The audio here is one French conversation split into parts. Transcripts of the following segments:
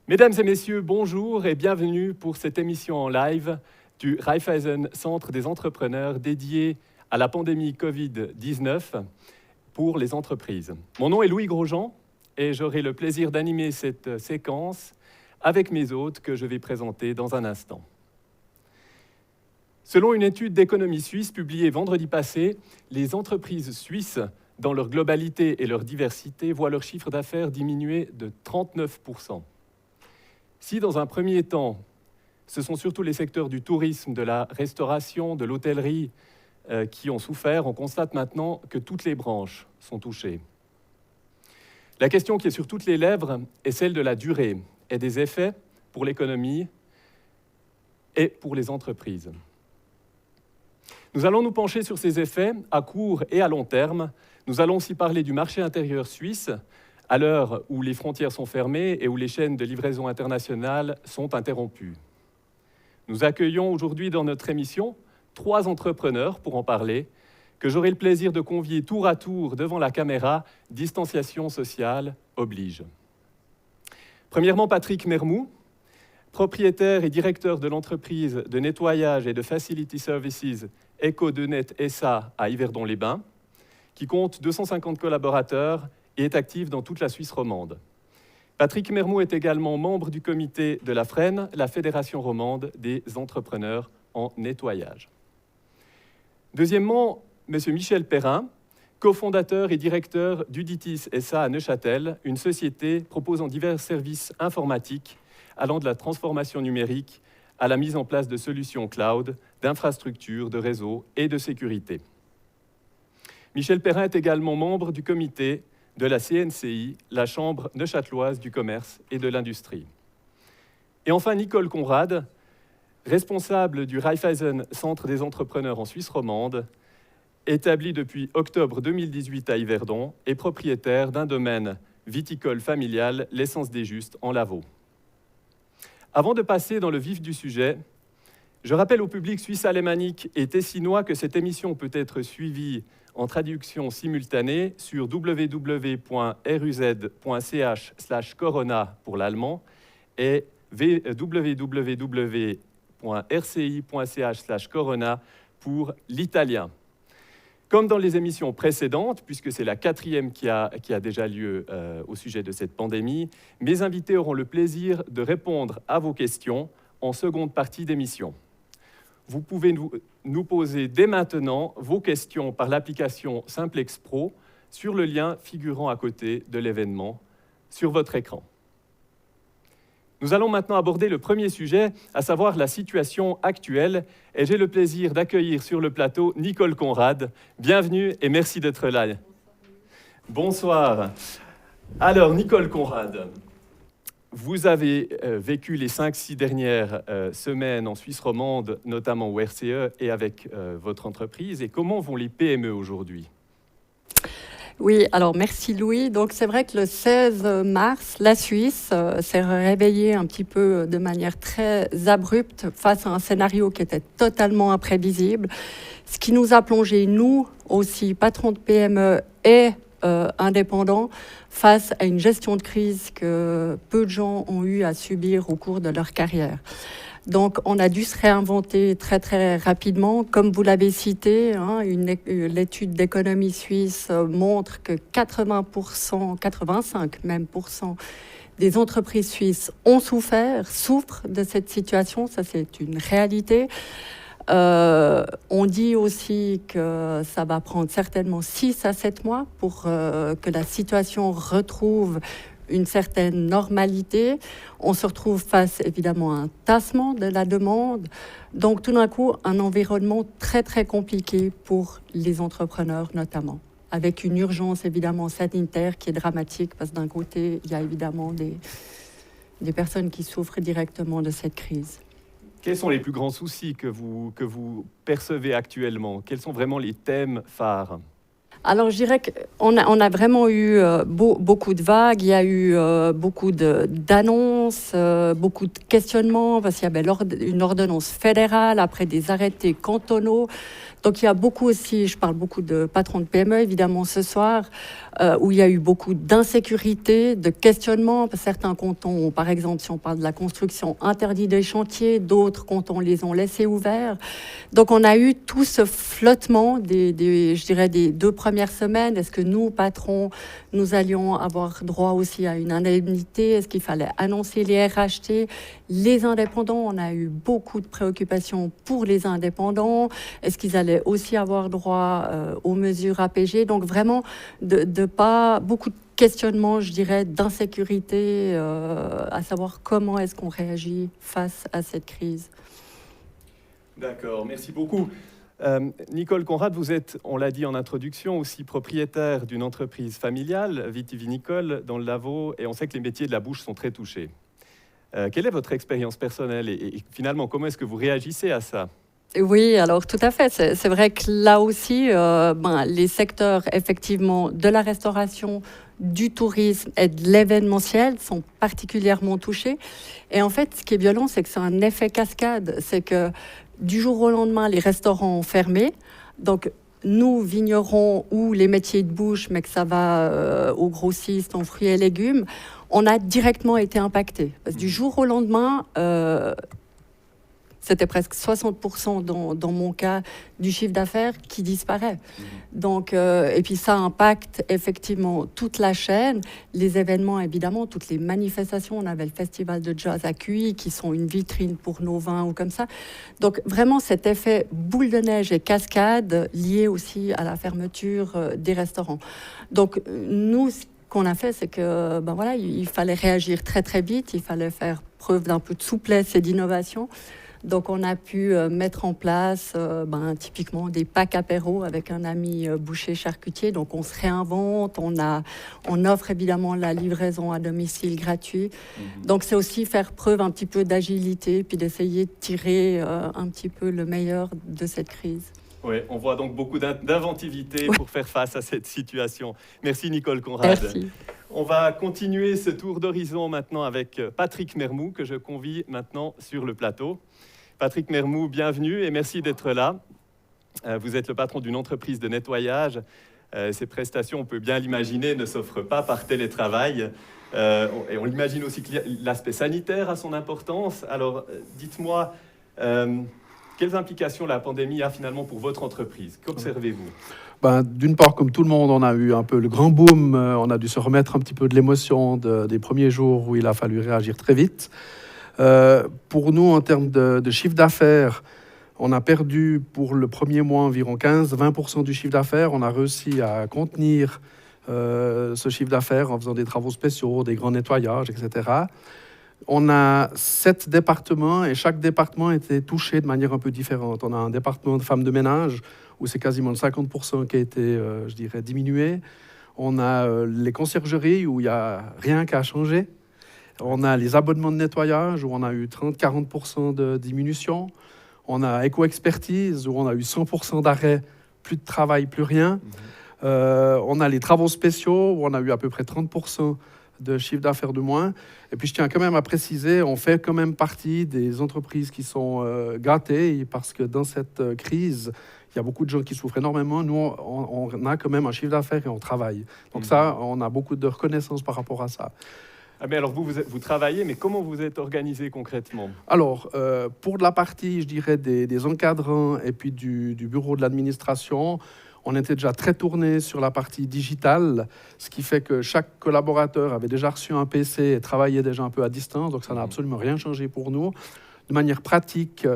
Mesdames et messieurs, bonjour et bienvenue pour cette émission en live du Raiffeisen Centre des entrepreneurs dédié à la pandémie Covid-19 pour les entreprises. Mon nom est Louis Grosjean et j'aurai le plaisir d'animer cette séquence avec mes hôtes que je vais présenter dans un instant. Selon une étude d'économie suisse publiée vendredi passé, les entreprises suisses, dans leur globalité et leur diversité, voient leur chiffre d'affaires diminuer de 39%. Si, dans un premier temps, ce sont surtout les secteurs du tourisme, de la restauration, de l'hôtellerie qui ont souffert, on constate maintenant que toutes les branches sont touchées. La question qui est sur toutes les lèvres est celle de la durée et des effets pour l'économie et pour les entreprises. Nous allons nous pencher sur ces effets à court et à long terme. Nous allons aussi parler du marché intérieur suisse, à l'heure où les frontières sont fermées et où les chaînes de livraison internationales sont interrompues. Nous accueillons aujourd'hui dans notre émission 3 entrepreneurs pour en parler, que j'aurai le plaisir de convier tour à tour devant la caméra, distanciation sociale oblige. Premièrement, Patrick Mermoux, propriétaire et directeur de l'entreprise de nettoyage et de Facility Services Eco2Net SA à Yverdon-les-Bains, qui compte 250 collaborateurs et est actif dans toute la Suisse romande. Patrick Mermoux est également membre du comité de la FREN, la Fédération romande des entrepreneurs en nettoyage. Deuxièmement, M. Michel Perrin, cofondateur et directeur d'Uditis SA à Neuchâtel, une société proposant divers services informatiques allant de la transformation numérique à la mise en place de solutions cloud, d'infrastructures, de réseaux et de sécurité. Michel Perrin est également membre du comité de la CNCI, la Chambre neuchâteloise du commerce et de l'industrie. Et enfin, Nicole Conrad, responsable du Raiffeisen Centre des entrepreneurs en Suisse romande, établi depuis octobre 2018 à Yverdon et propriétaire d'un domaine viticole familial, l'Essence des Justes, en Lavaux. Avant de passer dans le vif du sujet, je rappelle au public suisse alémanique et tessinois que cette émission peut être suivie en traduction simultanée sur www.ruz.ch/corona pour l'allemand et www.rci.ch/corona pour l'italien. Comme dans les émissions précédentes, puisque c'est la 4e qui a déjà lieu au sujet de cette pandémie, mes invités auront le plaisir de répondre à vos questions en seconde partie d'émission. Vous pouvez nous poser dès maintenant vos questions par l'application Simplex Pro sur le lien figurant à côté de l'événement sur votre écran. Nous allons maintenant aborder le premier sujet, à savoir la situation actuelle. Et j'ai le plaisir d'accueillir sur le plateau Nicole Conrad. Bienvenue et merci d'être là. Bonsoir. Alors, Nicole Conrad, vous avez vécu les 5-6 dernières semaines en Suisse romande, notamment au RCE et avec votre entreprise. Et comment vont les PME aujourd'hui ? Oui, alors merci Louis. Donc c'est vrai que le 16 mars, la Suisse s'est réveillée un petit peu de manière très abrupte face à un scénario qui était totalement imprévisible, ce qui nous a plongé, nous aussi, patrons de PME et indépendants, face à une gestion de crise que peu de gens ont eu à subir au cours de leur carrière. Donc, on a dû se réinventer très, très rapidement. Comme vous l'avez cité, l'étude d'économie suisse montre que 80%, 85 même % des entreprises suisses ont souffrent de cette situation. Ça, c'est une réalité. On dit aussi que ça va prendre certainement 6 à 7 mois pour que la situation retrouve une certaine normalité. On se retrouve face évidemment à un tassement de la demande. Donc tout d'un coup, un environnement très très compliqué pour les entrepreneurs notamment, avec une urgence évidemment sanitaire qui est dramatique parce que d'un côté, il y a évidemment des personnes qui souffrent directement de cette crise. Quels sont les plus grands soucis que vous percevez actuellement ? Quels sont vraiment les thèmes phares ? Alors, je dirais qu'on a vraiment eu beaucoup de vagues. Il y a eu beaucoup d'annonces, beaucoup de questionnements, parce qu'il y avait une ordonnance fédérale, après des arrêtés cantonaux. Donc, il y a beaucoup aussi, je parle beaucoup de patrons de PME, évidemment, ce soir, où il y a eu beaucoup d'insécurité, de questionnements. Certains cantons, par exemple, si on parle de la construction, interdit des chantiers, d'autres cantons les ont laissés ouverts. Donc, on a eu tout ce flottement je dirais, des 2 premières semaines. Est-ce que nous, patrons, nous allions avoir droit aussi à une indemnité? Est-ce qu'il fallait annoncer les RHT? Les indépendants, on a eu beaucoup de préoccupations pour les indépendants. Est-ce qu'ils allaient aussi avoir droit aux mesures APG? Donc, vraiment, de pas beaucoup de questionnements, je dirais, d'insécurité, à savoir comment est-ce qu'on réagit face à cette crise. D'accord, merci beaucoup. Nicole Conrad, vous êtes, on l'a dit en introduction, aussi propriétaire d'une entreprise familiale, Vitivinicole, dans le Lavaux, et on sait que les métiers de la bouche sont très touchés. Quelle est votre expérience personnelle et finalement, comment est-ce que vous réagissez à ça? Oui, alors tout à fait. C'est vrai que là aussi, les secteurs effectivement de la restauration, du tourisme et de l'événementiel sont particulièrement touchés. Et en fait, ce qui est violent, c'est que c'est un effet cascade. C'est que du jour au lendemain, les restaurants ont fermé. Donc, nous, vignerons ou les métiers de bouche, mais que ça va aux grossistes, en fruits et légumes, on a directement été impactés. Parce que du jour au lendemain, c'était presque 60% dans mon cas du chiffre d'affaires qui disparaît. Donc, et puis ça impacte effectivement toute la chaîne, les événements évidemment, toutes les manifestations. On avait le festival de jazz à Cuy qui sont une vitrine pour nos vins ou comme ça. Donc vraiment cet effet boule de neige et cascade lié aussi à la fermeture des restaurants. Donc nous, ce qu'on a fait, c'est que il fallait réagir très très vite, il fallait faire preuve d'un peu de souplesse et d'innovation. Donc, on a pu mettre en place typiquement des packs apéros avec un ami boucher charcutier. Donc, on se réinvente, on offre évidemment la livraison à domicile gratuit. Donc, c'est aussi faire preuve un petit peu d'agilité, puis d'essayer de tirer un petit peu le meilleur de cette crise. Oui, on voit donc beaucoup d'inventivité pour faire face à cette situation. Merci Nicole Conrad. Merci. On va continuer ce tour d'horizon maintenant avec Patrick Mermoux, que je convie maintenant sur le plateau. Patrick Mermoux, bienvenue et merci d'être là. Vous êtes le patron d'une entreprise de nettoyage. Ces prestations, on peut bien l'imaginer, ne s'offrent pas par télétravail. Et on l'imagine aussi que l'aspect sanitaire a son importance. Alors, dites-moi, quelles implications la pandémie a finalement pour votre entreprise? Qu'observez-vous? D'une part, comme tout le monde, on a eu un peu le grand boom. On a dû se remettre un petit peu de l'émotion des premiers jours où il a fallu réagir très vite. Pour nous, en termes de chiffre d'affaires, on a perdu pour le premier mois environ 15-20% du chiffre d'affaires. On a réussi à contenir ce chiffre d'affaires en faisant des travaux spéciaux, des grands nettoyages, etc. On a 7 départements et chaque département était touché de manière un peu différente. On a un département de femmes de ménage où c'est quasiment le 50% qui a été, je dirais, diminué. On a les conciergeries où il n'y a rien qu'à changer. On a les abonnements de nettoyage où on a eu 30-40% de diminution. On a éco-expertise où on a eu 100% d'arrêt, plus de travail, plus rien. On a les travaux spéciaux où on a eu à peu près 30% de chiffre d'affaires de moins. Et puis je tiens quand même à préciser, on fait quand même partie des entreprises qui sont gâtées parce que dans cette crise, il y a beaucoup de gens qui souffrent énormément. Nous, on a quand même un chiffre d'affaires et on travaille. Donc ça, on a beaucoup de reconnaissance par rapport à ça. Ah mais alors vous travaillez, mais comment vous êtes organisé concrètement? Alors, pour la partie, je dirais, des encadrants et puis du bureau de l'administration, on était déjà très tourné sur la partie digitale, ce qui fait que chaque collaborateur avait déjà reçu un PC et travaillait déjà un peu à distance, donc ça n'a absolument rien changé pour nous. De manière pratique,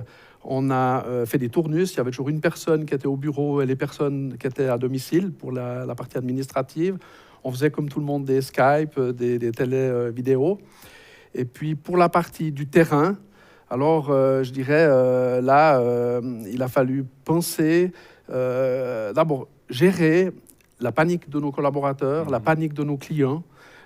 on a fait des tournus, il y avait toujours une personne qui était au bureau et les personnes qui étaient à domicile pour la partie administrative. On faisait comme tout le monde des Skype, des télé-vidéos. Et puis pour la partie du terrain, alors je dirais il a fallu penser, d'abord gérer la panique de nos collaborateurs, la panique de nos clients.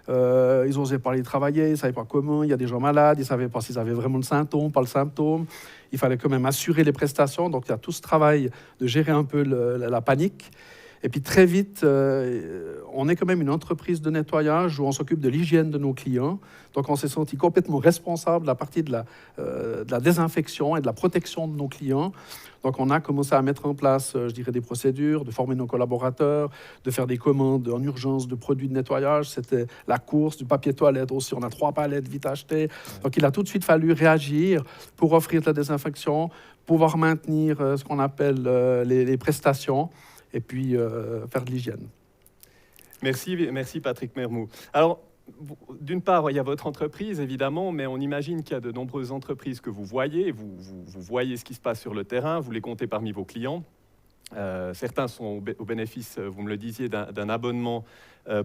Ils osaient pas aller travailler, ils ne savaient pas comment, il y a des gens malades, ils ne savaient pas s'ils avaient vraiment le symptôme, pas le symptôme. Il fallait quand même assurer les prestations, donc il y a tout ce travail de gérer un peu la panique. Et puis très vite, on est quand même une entreprise de nettoyage où on s'occupe de l'hygiène de nos clients. Donc on s'est senti complètement responsable de la partie de la désinfection et de la protection de nos clients. Donc on a commencé à mettre en place, je dirais, des procédures, de former nos collaborateurs, de faire des commandes en urgence de produits de nettoyage. C'était la course, du papier toilette aussi. On a 3 palettes vite achetées. Donc il a tout de suite fallu réagir pour offrir de la désinfection, pouvoir maintenir ce qu'on appelle les prestations et puis faire de l'hygiène. Merci Patrick Mermoux. Alors, d'une part, il y a votre entreprise, évidemment, mais on imagine qu'il y a de nombreuses entreprises que vous voyez, vous voyez ce qui se passe sur le terrain, vous les comptez parmi vos clients. Certains sont au bénéfice, vous me le disiez, d'un abonnement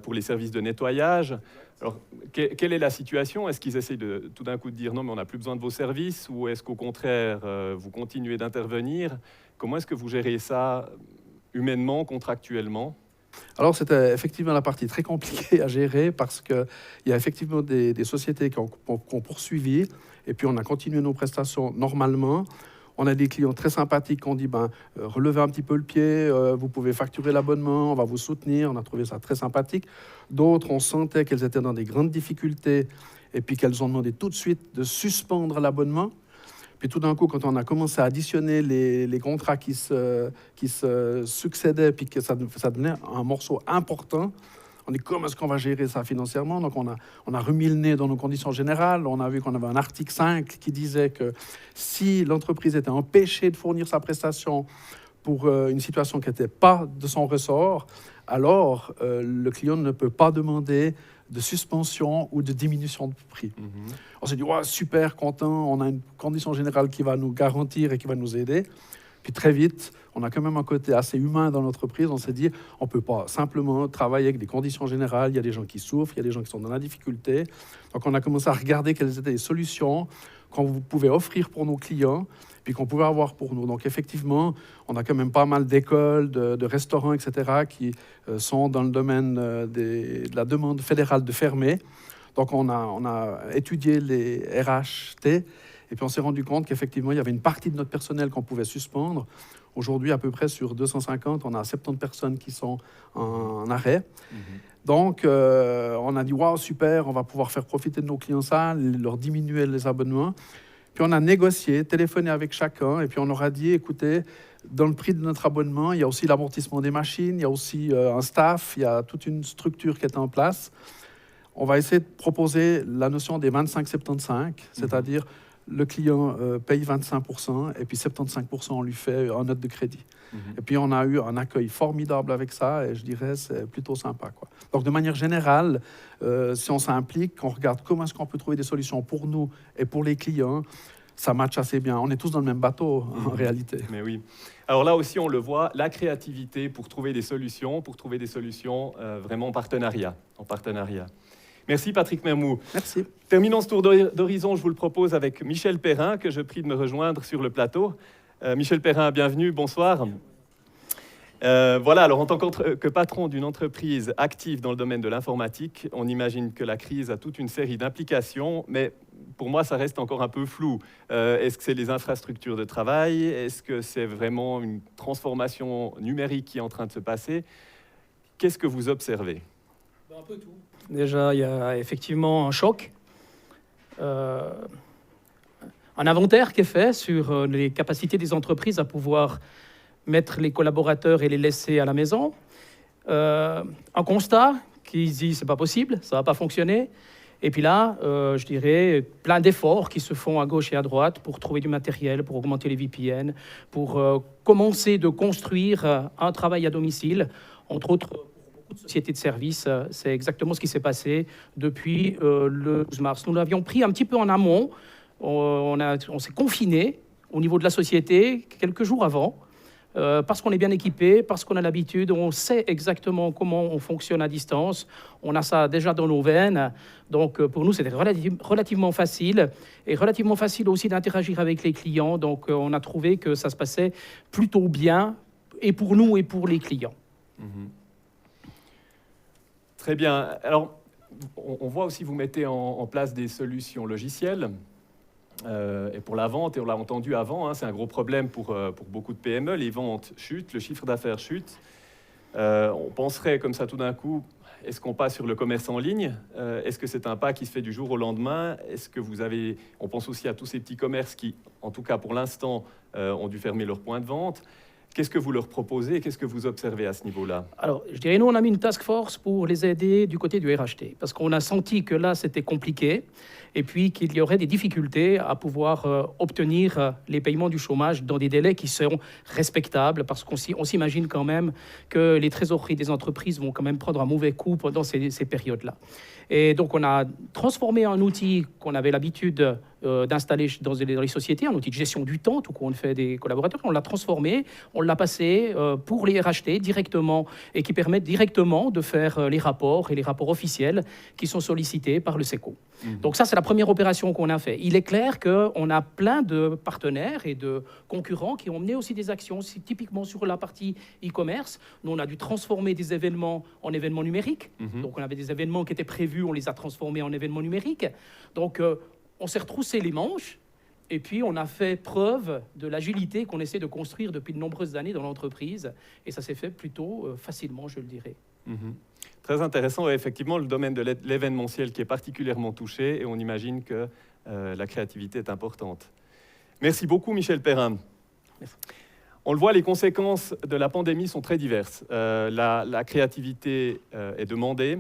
pour les services de nettoyage. Alors, quelle est la situation? Est-ce qu'ils essayent tout d'un coup de dire non, mais on n'a plus besoin de vos services, ou est-ce qu'au contraire, vous continuez d'intervenir? Comment est-ce que vous gérez ça humainement, contractuellement? Alors, c'était effectivement la partie très compliquée à gérer parce qu'il y a effectivement des sociétés qui ont poursuivi et puis on a continué nos prestations normalement. On a des clients très sympathiques qui ont dit relevez un petit peu le pied, vous pouvez facturer l'abonnement, on va vous soutenir. On a trouvé ça très sympathique. D'autres, on sentait qu'elles étaient dans des grandes difficultés et puis qu'elles ont demandé tout de suite de suspendre l'abonnement. Puis tout d'un coup, quand on a commencé à additionner les contrats qui se succédaient, puis que ça devenait un morceau important, on dit comment est-ce qu'on va gérer ça financièrement? Donc on a remis le nez dans nos conditions générales. On a vu qu'on avait un article 5 qui disait que si l'entreprise était empêchée de fournir sa prestation pour une situation qui n'était pas de son ressort, alors le client ne peut pas demander de suspension ou de diminution de prix. On s'est dit, super content, on a une condition générale qui va nous garantir et qui va nous aider. Puis très vite, on a quand même un côté assez humain dans l'entreprise. On s'est dit, on ne peut pas simplement travailler avec des conditions générales. Il y a des gens qui souffrent, il y a des gens qui sont dans la difficulté. Donc on a commencé à regarder quelles étaient les solutions qu'on pouvait offrir pour nos clients, puis qu'on pouvait avoir pour nous. Donc effectivement, on a quand même pas mal d'écoles, de restaurants, etc., qui sont dans le domaine de la demande fédérale de fermer. Donc on a étudié les RHT, et puis on s'est rendu compte qu'effectivement, il y avait une partie de notre personnel qu'on pouvait suspendre. Aujourd'hui, à peu près sur 250, on a 70 personnes qui sont en arrêt. Donc, on a dit, super, on va pouvoir faire profiter de nos clients ça, leur diminuer les abonnements. Puis on a négocié, téléphoné avec chacun, et puis on leur a dit, écoutez, dans le prix de notre abonnement, il y a aussi l'amortissement des machines, il y a aussi un staff, il y a toute une structure qui est en place. On va essayer de proposer la notion des 25-75, c'est-à-dire le client paye 25% et puis 75% on lui fait en note de crédit. Et puis on a eu un accueil formidable avec ça et je dirais c'est plutôt sympa, quoi. Donc de manière générale, si on s'implique, qu'on regarde comment est-ce qu'on peut trouver des solutions pour nous et pour les clients, ça matche assez bien. On est tous dans le même bateau en réalité. Mais oui. Alors là aussi on le voit, la créativité pour trouver des solutions vraiment en partenariat. Merci Patrick Mermoux. Merci. Terminons ce tour d'horizon, je vous le propose, avec Michel Perrin, que je prie de me rejoindre sur le plateau. Michel Perrin, bienvenue, bonsoir. Voilà, alors en tant que patron d'une entreprise active dans le domaine de l'informatique, on imagine que la crise a toute une série d'implications, mais pour moi, ça reste encore un peu flou. Est-ce que c'est les infrastructures de travail? Est-ce que c'est vraiment une transformation numérique qui est en train de se passer? Qu'est-ce que vous observez? Un peu tout. Déjà, il y a effectivement un choc, un inventaire qui est fait sur les capacités des entreprises à pouvoir mettre les collaborateurs et les laisser à la maison. Un constat qui se dit c'est pas possible, ça va pas fonctionner. Et puis là, je dirais, plein d'efforts qui se font à gauche et à droite pour trouver du matériel, pour augmenter les VPN, pour commencer de construire un travail à domicile, entre autres. Société de services, c'est exactement ce qui s'est passé depuis le 12 mars. Nous l'avions pris un petit peu en amont. On s'est confiné au niveau de la société quelques jours avant, parce qu'on est bien équipé, parce qu'on a l'habitude, on sait exactement comment on fonctionne à distance. On a ça déjà dans nos veines. Donc pour nous, c'était relativement facile et relativement facile aussi d'interagir avec les clients. Donc on a trouvé que ça se passait plutôt bien, et pour nous et pour les clients. Très bien. Alors, on voit aussi que vous mettez en place des solutions logicielles et pour la vente, et on l'a entendu avant, hein, c'est un gros problème pour beaucoup de PME. Les ventes chutent, le chiffre d'affaires chute. On penserait comme ça tout d'un coup, est-ce qu'on passe sur le commerce en ligne? Est-ce que c'est un pas qui se fait du jour au lendemain? Est-ce que vous avez... On pense aussi à tous ces petits commerces qui, en tout cas pour l'instant, ont dû fermer leurs points de vente. Qu'est-ce que vous leur proposez et qu'est-ce que vous observez à ce niveau-là? Alors, je dirais, nous, on a mis une task force pour les aider du côté du RHT, parce qu'on a senti que là, c'était compliqué, et puis qu'il y aurait des difficultés à pouvoir obtenir les paiements du chômage dans des délais qui seront respectables, parce qu'on s'imagine quand même que les trésoreries des entreprises vont quand même prendre un mauvais coup pendant ces périodes-là. Et donc, on a transformé un outil qu'on avait l'habitude d'installer dans les sociétés, un outil de gestion du temps, tout qu'on fait des collaborateurs. On l'a transformé, on l'a passé pour les RHT directement et qui permettent directement de faire les rapports et les rapports officiels qui sont sollicités par le SECO. Donc ça, c'est la première opération qu'on a fait. Il est clair qu'on a plein de partenaires et de concurrents qui ont mené aussi des actions, typiquement sur la partie e-commerce. Nous, on a dû transformer des événements en événements numériques. Donc on avait des événements qui étaient prévus, on les a transformés en événements numériques. Donc on s'est retroussé les manches et puis on a fait preuve de l'agilité qu'on essaie de construire depuis de nombreuses années dans l'entreprise. Et ça s'est fait plutôt facilement, je le dirais. Très intéressant. Et effectivement, le domaine de l'événementiel qui est particulièrement touché et on imagine que la créativité est importante. Merci beaucoup, Michel Perrin. Merci. On le voit, les conséquences de la pandémie sont très diverses. La créativité est demandée.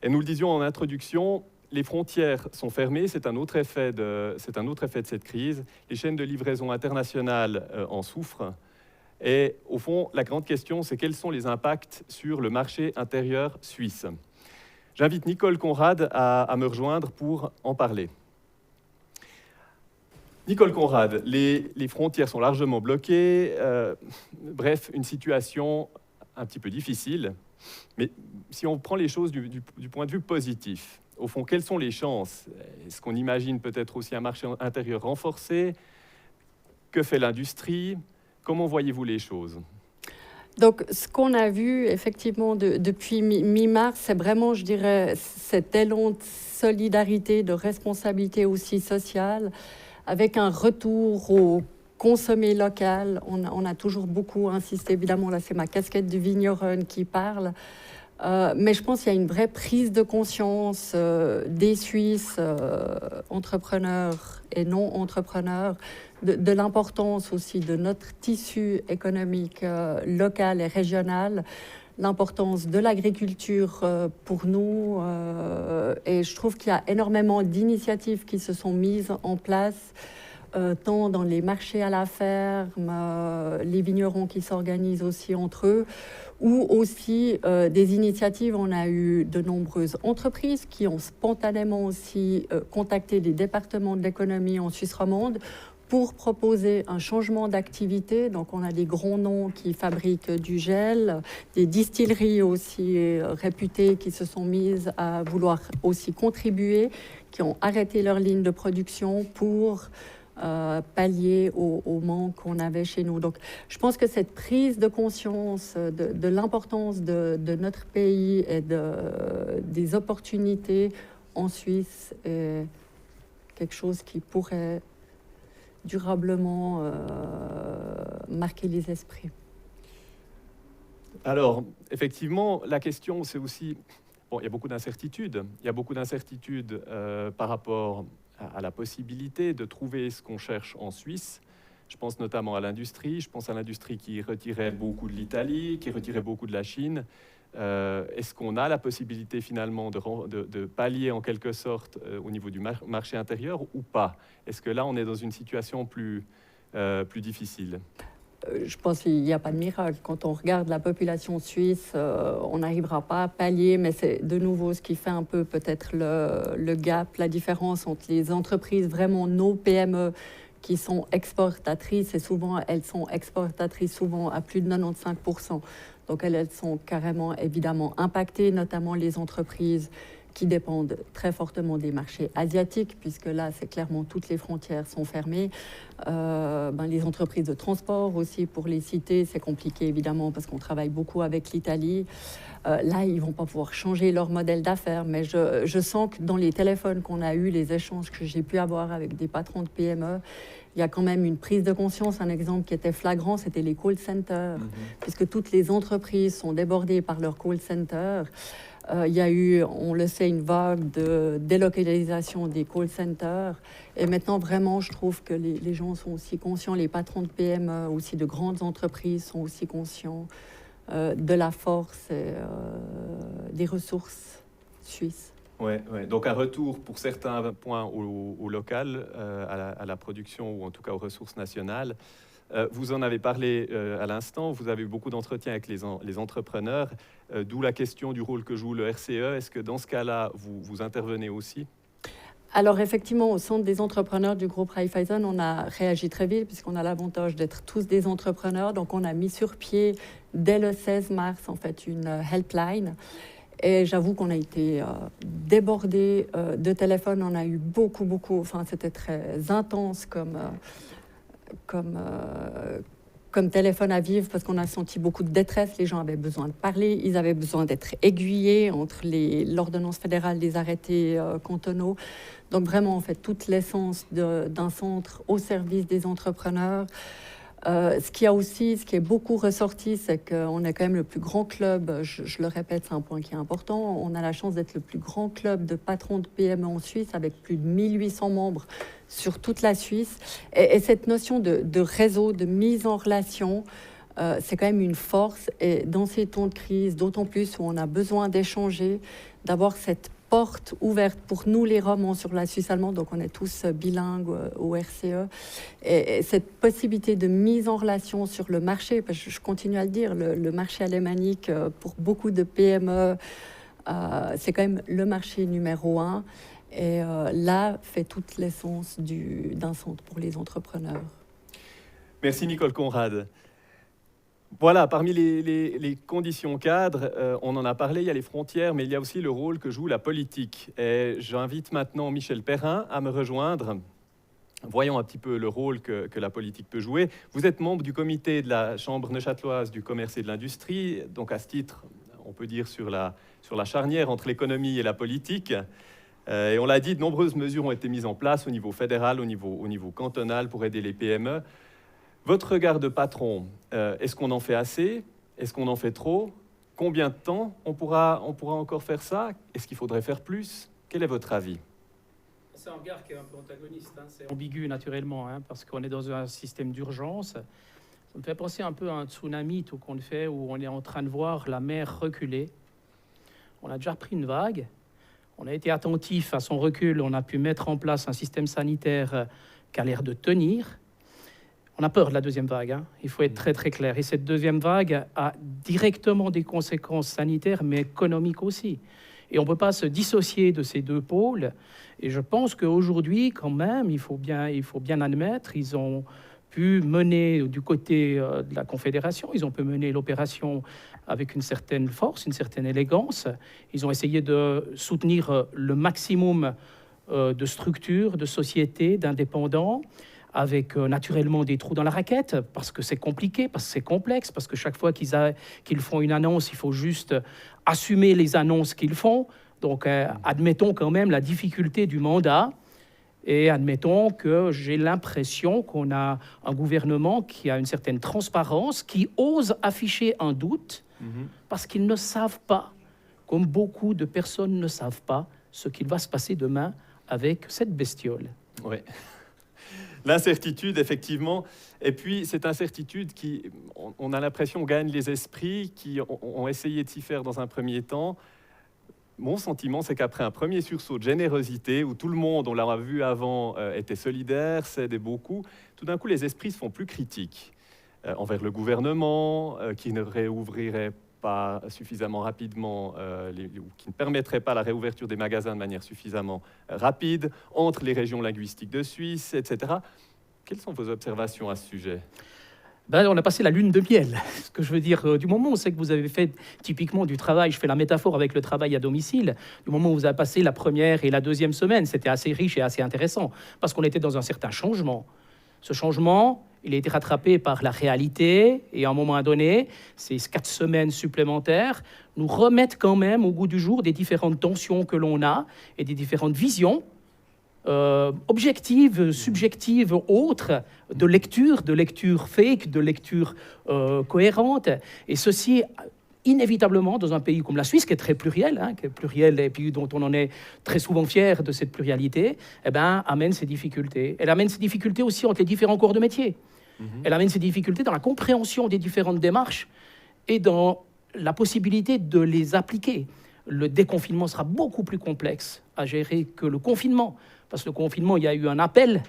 Et nous le disions en introduction, les frontières sont fermées, c'est un autre effet de cette crise. Les chaînes de livraison internationales en souffrent. Et au fond, la grande question, c'est quels sont les impacts sur le marché intérieur suisse. J'invite Nicole Conrad à me rejoindre pour en parler. Nicole Conrad, les frontières sont largement bloquées. Bref, une situation un petit peu difficile. Mais si on prend les choses du point de vue positif, au fond, quelles sont les chances? Est-ce qu'on imagine peut-être aussi un marché intérieur renforcé? Que fait l'industrie? Comment voyez-vous les choses? Donc, ce qu'on a vu effectivement depuis mi-mars, c'est vraiment, je dirais, cet élan de solidarité, de responsabilité aussi sociale, avec un retour au consommer local. On a toujours beaucoup insisté, évidemment, là c'est ma casquette de vigneronne qui parle. Mais je pense qu'il y a une vraie prise de conscience des Suisses, entrepreneurs et non-entrepreneurs, de l'importance aussi de notre tissu économique local et régional, l'importance de l'agriculture pour nous. Et je trouve qu'il y a énormément d'initiatives qui se sont mises en place, tant dans les marchés à la ferme, les vignerons qui s'organisent aussi entre eux, ou aussi des initiatives. On a eu de nombreuses entreprises qui ont spontanément aussi contacté les départements de l'économie en Suisse romande pour proposer un changement d'activité. Donc on a des grands noms qui fabriquent du gel, des distilleries aussi réputées qui se sont mises à vouloir aussi contribuer, qui ont arrêté leur ligne de production pour pallier au manque qu'on avait chez nous. Donc, je pense que cette prise de conscience de l'importance de notre pays et des opportunités en Suisse est quelque chose qui pourrait durablement marquer les esprits. Alors, effectivement, la question, c'est aussi... Bon, il y a beaucoup d'incertitudes. Il y a beaucoup d'incertitudes par rapport à la possibilité de trouver ce qu'on cherche en Suisse. Je pense notamment à l'industrie. Je pense à l'industrie qui retirait beaucoup de l'Italie, qui retirait beaucoup de la Chine. Est-ce qu'on a la possibilité finalement de pallier en quelque sorte au niveau du marché intérieur ou pas? Est-ce que là, on est dans une situation plus difficile? Je pense qu'il n'y a pas de miracle. Quand on regarde la population suisse, on n'arrivera pas à pallier, mais c'est de nouveau ce qui fait un peu peut-être le gap, la différence entre les entreprises, vraiment nos PME, qui sont exportatrices, et souvent elles sont exportatrices souvent à plus de 95%. Donc elles sont carrément évidemment impactées, notamment les entreprises qui dépendent très fortement des marchés asiatiques, puisque là, c'est clairement toutes les frontières sont fermées. Les entreprises de transport aussi, pour les citer, c'est compliqué évidemment parce qu'on travaille beaucoup avec l'Italie. Là, ils ne vont pas pouvoir changer leur modèle d'affaires, mais je sens que dans les téléphones qu'on a eus, les échanges que j'ai pu avoir avec des patrons de PME, il y a quand même une prise de conscience. Un exemple qui était flagrant, c'était les call centers, puisque toutes les entreprises sont débordées par leurs call centers. Il y a eu, on le sait, une vague de délocalisation des call centers. Et maintenant, vraiment, je trouve que les gens sont aussi conscients, les patrons de PME, aussi de grandes entreprises, sont aussi conscients de la force et des ressources suisses. Ouais. Donc un retour pour certains points au local, à la production ou en tout cas aux ressources nationales. Vous en avez parlé à l'instant, vous avez eu beaucoup d'entretiens avec les entrepreneurs, d'où la question du rôle que joue le RCE. Est-ce que dans ce cas-là, vous intervenez aussi ? Alors effectivement, au centre des entrepreneurs du groupe Raiffeisen, on a réagi très vite puisqu'on a l'avantage d'être tous des entrepreneurs. Donc on a mis sur pied dès le 16 mars en fait une helpline. Et j'avoue qu'on a été débordés de téléphones. On a eu beaucoup, enfin c'était très intense comme téléphone à vivre parce qu'on a senti beaucoup de détresse. Les gens avaient besoin de parler, ils avaient besoin d'être aiguillés entre l'ordonnance fédérale des arrêtés cantonaux. Donc vraiment, en fait, toute l'essence d'un centre au service des entrepreneurs. Ce qui est beaucoup ressorti, c'est qu'on est quand même le plus grand club, je le répète, c'est un point qui est important, on a la chance d'être le plus grand club de patrons de PME en Suisse, avec plus de 1800 membres sur toute la Suisse. Et cette notion de réseau, de mise en relation, c'est quand même une force. Et dans ces temps de crise, d'autant plus où on a besoin d'échanger, d'avoir cette porte ouverte pour nous les romans sur la Suisse allemande, donc on est tous bilingues au RCE, et cette possibilité de mise en relation sur le marché, parce que je continue à le dire, le marché alémanique pour beaucoup de PME, c'est quand même le marché numéro 1, et là fait toute l'essence d'un centre pour les entrepreneurs. Merci Nicole Conrad. Voilà, parmi les conditions cadres, on en a parlé, il y a les frontières, mais il y a aussi le rôle que joue la politique. Et j'invite maintenant Michel Perrin à me rejoindre. Voyons un petit peu le rôle que la politique peut jouer. Vous êtes membre du comité de la Chambre neuchâteloise du commerce et de l'industrie, donc à ce titre, on peut dire sur la charnière entre l'économie et la politique. Et on l'a dit, de nombreuses mesures ont été mises en place au niveau fédéral, au niveau cantonal pour aider les PME. Votre regard de patron, est-ce qu'on en fait assez? Est-ce qu'on en fait trop? Combien de temps on pourra encore faire ça? Est-ce qu'il faudrait faire plus? Quel est votre avis? C'est un regard qui est un peu antagoniste, hein. C'est ambigu naturellement, hein, parce qu'on est dans un système d'urgence. Ça me fait penser un peu à un tsunami tout qu'on fait, où on est en train de voir la mer reculer. On a déjà pris une vague, on a été attentif à son recul, on a pu mettre en place un système sanitaire qui a l'air de tenir. On a peur de la deuxième vague, hein. Il faut être très très clair. Et cette deuxième vague a directement des conséquences sanitaires, mais économiques aussi. Et on ne peut pas se dissocier de ces deux pôles. Et je pense qu'aujourd'hui, quand même, il faut bien admettre, ils ont pu mener du côté de la Confédération, ils ont pu mener l'opération avec une certaine force, une certaine élégance. Ils ont essayé de soutenir le maximum de structures, de sociétés, d'indépendants, avec naturellement des trous dans la raquette, parce que c'est compliqué, parce que c'est complexe, parce que chaque fois qu'ils font une annonce, il faut juste assumer les annonces qu'ils font. Donc, admettons quand même la difficulté du mandat, et admettons que j'ai l'impression qu'on a un gouvernement qui a une certaine transparence, qui ose afficher un doute, parce qu'ils ne savent pas, comme beaucoup de personnes ne savent pas, ce qu'il va se passer demain avec cette bestiole. Oui. L'incertitude, effectivement. Et puis, cette incertitude qui, on a l'impression, gagne les esprits qui ont essayé de s'y faire dans un premier temps. Mon sentiment, c'est qu'après un premier sursaut de générosité, où tout le monde, on l'a vu avant, était solidaire, s'aidait beaucoup, tout d'un coup, les esprits se font plus critiques envers le gouvernement, qui ne réouvrirait pas suffisamment rapidement, ou qui ne permettrait pas la réouverture des magasins de manière suffisamment rapide, entre les régions linguistiques de Suisse, etc. Quelles sont vos observations à ce sujet? Ben, on a passé la lune de miel. Ce que je veux dire, du moment où c'est que vous avez fait typiquement du travail, je fais la métaphore avec le travail à domicile, du moment où vous avez passé la première et la deuxième semaine, c'était assez riche et assez intéressant, parce qu'on était dans un certain changement. Ce changement, il a été rattrapé par la réalité, et à un moment donné, ces 4 semaines supplémentaires nous remettent quand même au goût du jour des différentes tensions que l'on a et des différentes visions objectives, subjectives, autres, de lecture fake, de lecture cohérente. Et ceci, inévitablement, dans un pays comme la Suisse, qui est très pluriel, et puis dont on en est très souvent fier de cette pluralité, eh ben, amène ces difficultés. Elle amène ces difficultés aussi entre les différents corps de métier. Elle amène ces difficultés dans la compréhension des différentes démarches et dans la possibilité de les appliquer. Le déconfinement sera beaucoup plus complexe à gérer que le confinement. Parce que le confinement, il y a eu un appel.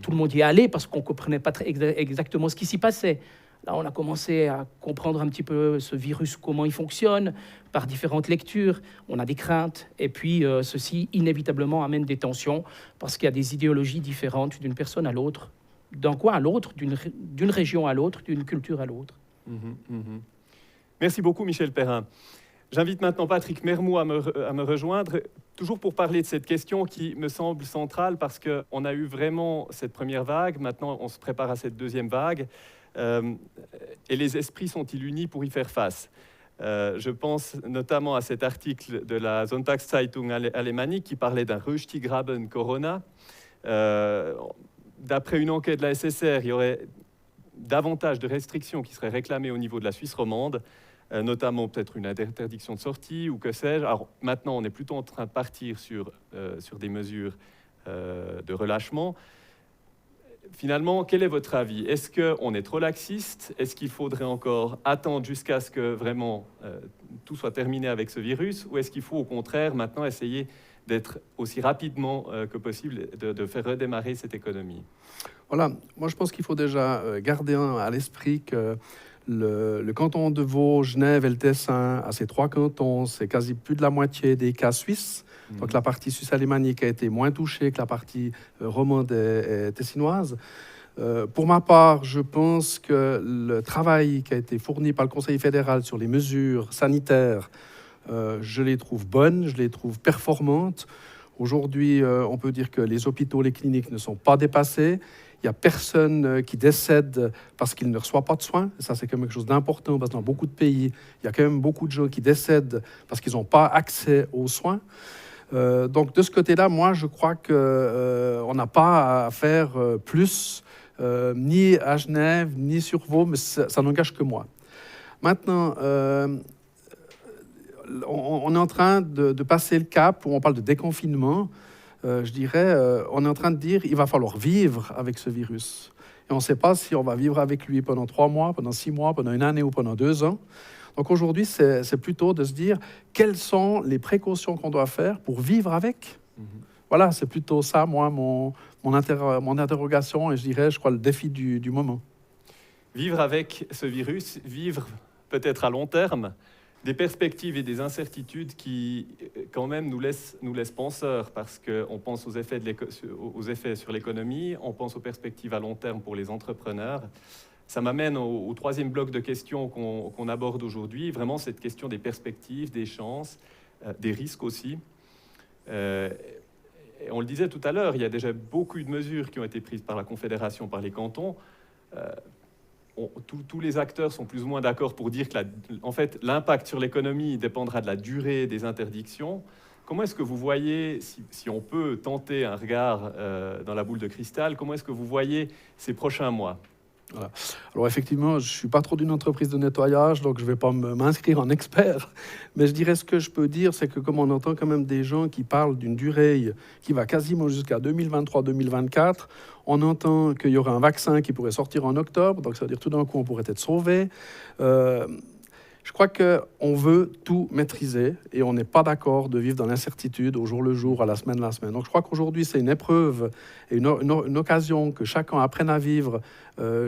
Tout le monde y est allé parce qu'on ne comprenait pas exactement ce qui s'y passait. Là, on a commencé à comprendre un petit peu ce virus, comment il fonctionne, par différentes lectures. On a des craintes. Et puis, ceci, inévitablement, amène des tensions parce qu'il y a des idéologies différentes d'une personne à l'autre, d'un coin à l'autre, d'une région à l'autre, d'une culture à l'autre. Merci beaucoup, Michel Perrin. J'invite maintenant Patrick Mermoux à me rejoindre, toujours pour parler de cette question qui me semble centrale parce qu'on a eu vraiment cette première vague, maintenant on se prépare à cette deuxième vague, et les esprits sont-ils unis pour y faire face? Je pense notamment à cet article de la Sonntagszeitung alémanique qui parlait d'un Röstigraben Corona. D'après une enquête de la SSR, il y aurait davantage de restrictions qui seraient réclamées au niveau de la Suisse romande, notamment peut-être une interdiction de sortie ou que sais-je. Alors maintenant, on est plutôt en train de partir sur des mesures de relâchement. Finalement, quel est votre avis? Est-ce qu'on est trop laxiste? Est-ce qu'il faudrait encore attendre jusqu'à ce que vraiment tout soit terminé avec ce virus? Ou est-ce qu'il faut au contraire maintenant essayer d'être aussi rapidement que possible, de faire redémarrer cette économie? Voilà, moi je pense qu'il faut déjà garder à l'esprit que le canton de Vaud, Genève et le Tessin, à ces 3 cantons, c'est quasi plus de la moitié des cas suisses. Donc la partie suisse alémanique a été moins touchée que la partie romande et tessinoise. Pour ma part, je pense que le travail qui a été fourni par le Conseil fédéral sur les mesures sanitaires, je les trouve bonnes, je les trouve performantes. Aujourd'hui, on peut dire que les hôpitaux, les cliniques ne sont pas dépassés. Il n'y a personne qui décède parce qu'il ne reçoit pas de soins. Ça, c'est quand même quelque chose d'important parce que dans beaucoup de pays, il y a quand même beaucoup de gens qui décèdent parce qu'ils n'ont pas accès aux soins. Donc, de ce côté-là, moi, je crois qu'on n'a pas à faire plus, ni à Genève, ni sur Vaud, mais ça n'engage que moi. Maintenant, on est en train de passer le cap où on parle de déconfinement. Je dirais, on est en train de dire qu'il va falloir vivre avec ce virus. Et on ne sait pas si on va vivre avec lui pendant 3 mois, pendant 6 mois, pendant 1 année ou pendant 2 ans. Donc aujourd'hui, c'est plutôt de se dire quelles sont les précautions qu'on doit faire pour vivre avec. Voilà, c'est plutôt ça, moi, mon interrogation et je crois, le défi du moment. Vivre avec ce virus, vivre peut-être à long terme, des perspectives et des incertitudes qui, quand même, nous laissent penseurs, parce qu'on pense aux effets sur l'économie, on pense aux perspectives à long terme pour les entrepreneurs. Ça m'amène au 3e bloc de questions qu'on aborde aujourd'hui, vraiment cette question des perspectives, des chances, des risques aussi. Et on le disait tout à l'heure, il y a déjà beaucoup de mesures qui ont été prises par la Confédération, par les cantons. Tous les acteurs sont plus ou moins d'accord pour dire que en fait, l'impact sur l'économie dépendra de la durée des interdictions. Comment est-ce que vous voyez, si on peut tenter un regard dans la boule de cristal, comment est-ce que vous voyez ces prochains mois? Voilà. Alors effectivement, je ne suis pas trop d'une entreprise de nettoyage, donc je ne vais pas m'inscrire en expert. Mais je dirais ce que je peux dire, c'est que comme on entend quand même des gens qui parlent d'une durée qui va quasiment jusqu'à 2023-2024, on entend qu'il y aura un vaccin qui pourrait sortir en octobre, donc ça veut dire tout d'un coup on pourrait être sauvé. Je crois qu'on veut tout maîtriser et on n'est pas d'accord de vivre dans l'incertitude au jour le jour, à la semaine. Donc je crois qu'aujourd'hui c'est une épreuve et une occasion que chacun apprenne à vivre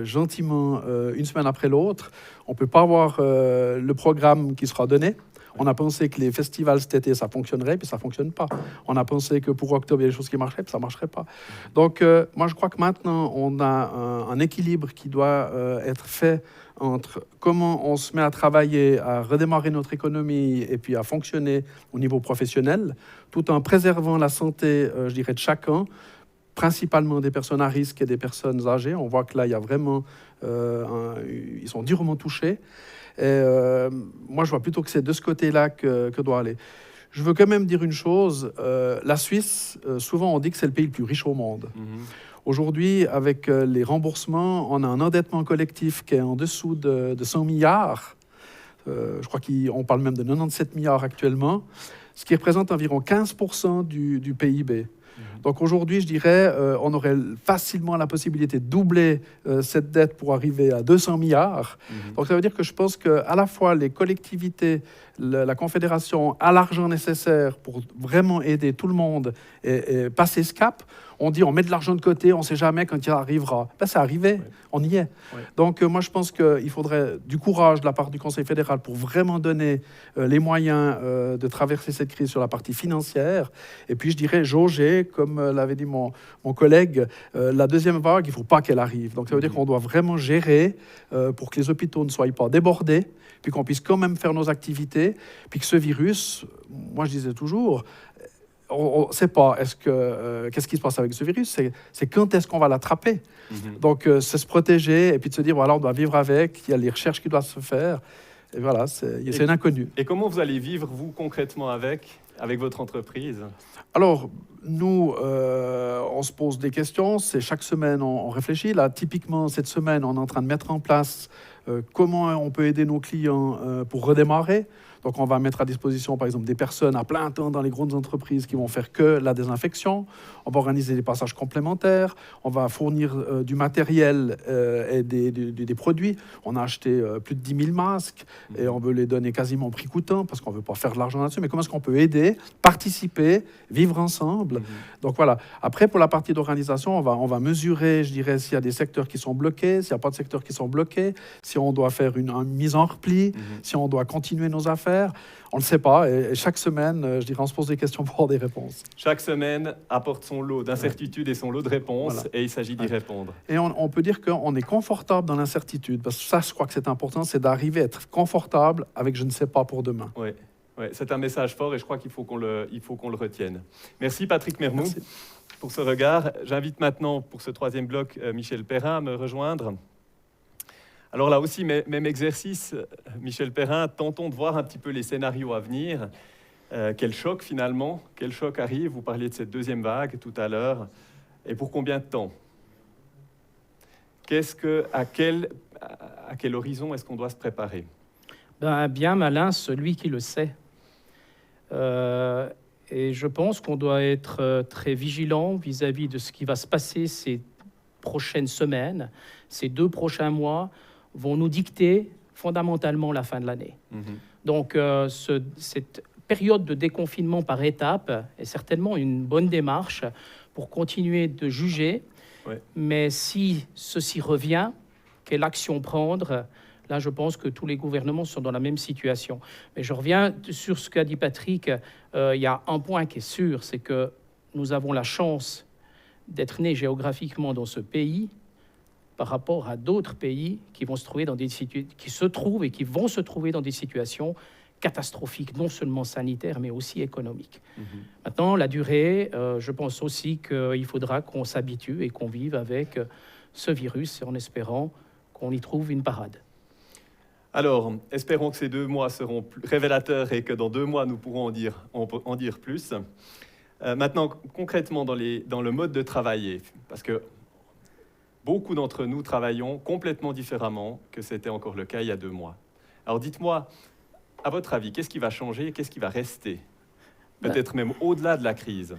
gentiment une semaine après l'autre. On ne peut pas avoir le programme qui sera donné. On a pensé que les festivals cet été, ça fonctionnerait, puis ça ne fonctionne pas. On a pensé que pour octobre, il y a des choses qui marcheraient, puis ça ne marcherait pas. Donc, moi, je crois que maintenant, on a un équilibre qui doit être fait entre comment on se met à travailler, à redémarrer notre économie et puis à fonctionner au niveau professionnel, tout en préservant la santé, je dirais, de chacun, principalement des personnes à risque et des personnes âgées. On voit que là, il y a vraiment... ils sont durement touchés. Et moi, je vois plutôt que c'est de ce côté-là que doit aller. Je veux quand même dire une chose. La Suisse, souvent, on dit que c'est le pays le plus riche au monde. Aujourd'hui, avec les remboursements, on a un endettement collectif qui est en dessous de 100 milliards. Je crois qu'on parle même de 97 milliards actuellement, ce qui représente environ 15% du PIB. Donc aujourd'hui, je dirais, on aurait facilement la possibilité de doubler cette dette pour arriver à 200 milliards. Donc ça veut dire que je pense qu'à la fois les collectivités, la Confédération a l'argent nécessaire pour vraiment aider tout le monde et passer ce cap. On dit on met de l'argent de côté, on ne sait jamais quand il arrivera. Ben, c'est arrivé, ouais. On y est. Ouais. Donc moi je pense qu'il faudrait du courage de la part du Conseil fédéral pour vraiment donner les moyens de traverser cette crise sur la partie financière. Et puis je dirais jauger, comme l'avait dit mon collègue, la deuxième vague, il ne faut pas qu'elle arrive. Donc ça veut dire qu'on doit vraiment gérer pour que les hôpitaux ne soient pas débordés, puis qu'on puisse quand même faire nos activités, puis que ce virus, moi je disais toujours... on ne sait pas qu'est-ce qui se passe avec ce virus, c'est quand est-ce qu'on va l'attraper. Donc, c'est se protéger et puis de se dire, voilà, on doit vivre avec, il y a les recherches qui doivent se faire. Et voilà, c'est un inconnu. Et comment vous allez vivre, vous, concrètement, avec votre entreprise ? Alors, nous, on se pose des questions. C'est chaque semaine, on réfléchit. Là, typiquement, cette semaine, on est en train de mettre en place comment on peut aider nos clients pour redémarrer. Donc, on va mettre à disposition, par exemple, des personnes à plein temps dans les grandes entreprises qui vont faire que la désinfection. On va organiser des passages complémentaires. On va fournir du matériel et des produits. On a acheté plus de 10 000 masques et on veut les donner quasiment prix coûtant parce qu'on ne veut pas faire de l'argent là-dessus. Mais comment est-ce qu'on peut aider, participer, vivre ensemble ? Donc, voilà. Après, pour la partie d'organisation, on va mesurer, je dirais, s'il y a des secteurs qui sont bloqués, s'il n'y a pas de secteurs qui sont bloqués, si on doit faire une mise en repli, si on doit continuer nos affaires. On ne le sait pas. Et chaque semaine, je dirais, on se pose des questions pour avoir des réponses. Chaque semaine apporte son lot d'incertitudes et son lot de réponses, voilà. Et il s'agit d'y répondre. Et on peut dire qu'on est confortable dans l'incertitude, parce que ça, je crois que c'est important, c'est d'arriver à être confortable avec je ne sais pas pour demain. Oui, c'est un message fort et je crois qu'il faut qu'on le retienne. Merci Patrick Mermoux pour ce regard. J'invite maintenant, pour ce troisième bloc, Michel Perrin à me rejoindre. Alors là aussi, même exercice, Michel Perrin, tentons de voir un petit peu les scénarios à venir. Quel choc finalement, quel choc arrive ? Vous parliez de cette deuxième vague tout à l'heure. Et pour combien de temps ? À quel horizon est-ce qu'on doit se préparer ? Bien malin, celui qui le sait. Et je pense qu'on doit être très vigilant vis-à-vis de ce qui va se passer ces prochaines semaines, ces 2 prochains mois, vont nous dicter fondamentalement la fin de l'année. Donc, cette période de déconfinement par étapes est certainement une bonne démarche pour continuer de juger. Ouais. Mais si ceci revient, quelle action prendre ? Là, je pense que tous les gouvernements sont dans la même situation. Mais je reviens sur ce qu'a dit Patrick. Il y a un point qui est sûr, c'est que nous avons la chance d'être nés géographiquement dans ce pays par rapport à d'autres pays qui vont se trouver dans des qui vont se trouver dans des situations catastrophiques, non seulement sanitaires, mais aussi économiques. Maintenant, la durée, je pense aussi qu'il faudra qu'on s'habitue et qu'on vive avec ce virus en espérant qu'on y trouve une parade. Alors, espérons que ces 2 mois seront révélateurs et que dans 2 mois, nous pourrons en dire plus. Maintenant, concrètement, dans le mode de travailler, parce que beaucoup d'entre nous travaillons complètement différemment que c'était encore le cas il y a 2 mois. Alors dites-moi, à votre avis, qu'est-ce qui va changer, qu'est-ce qui va rester ? Peut-être même au-delà de la crise.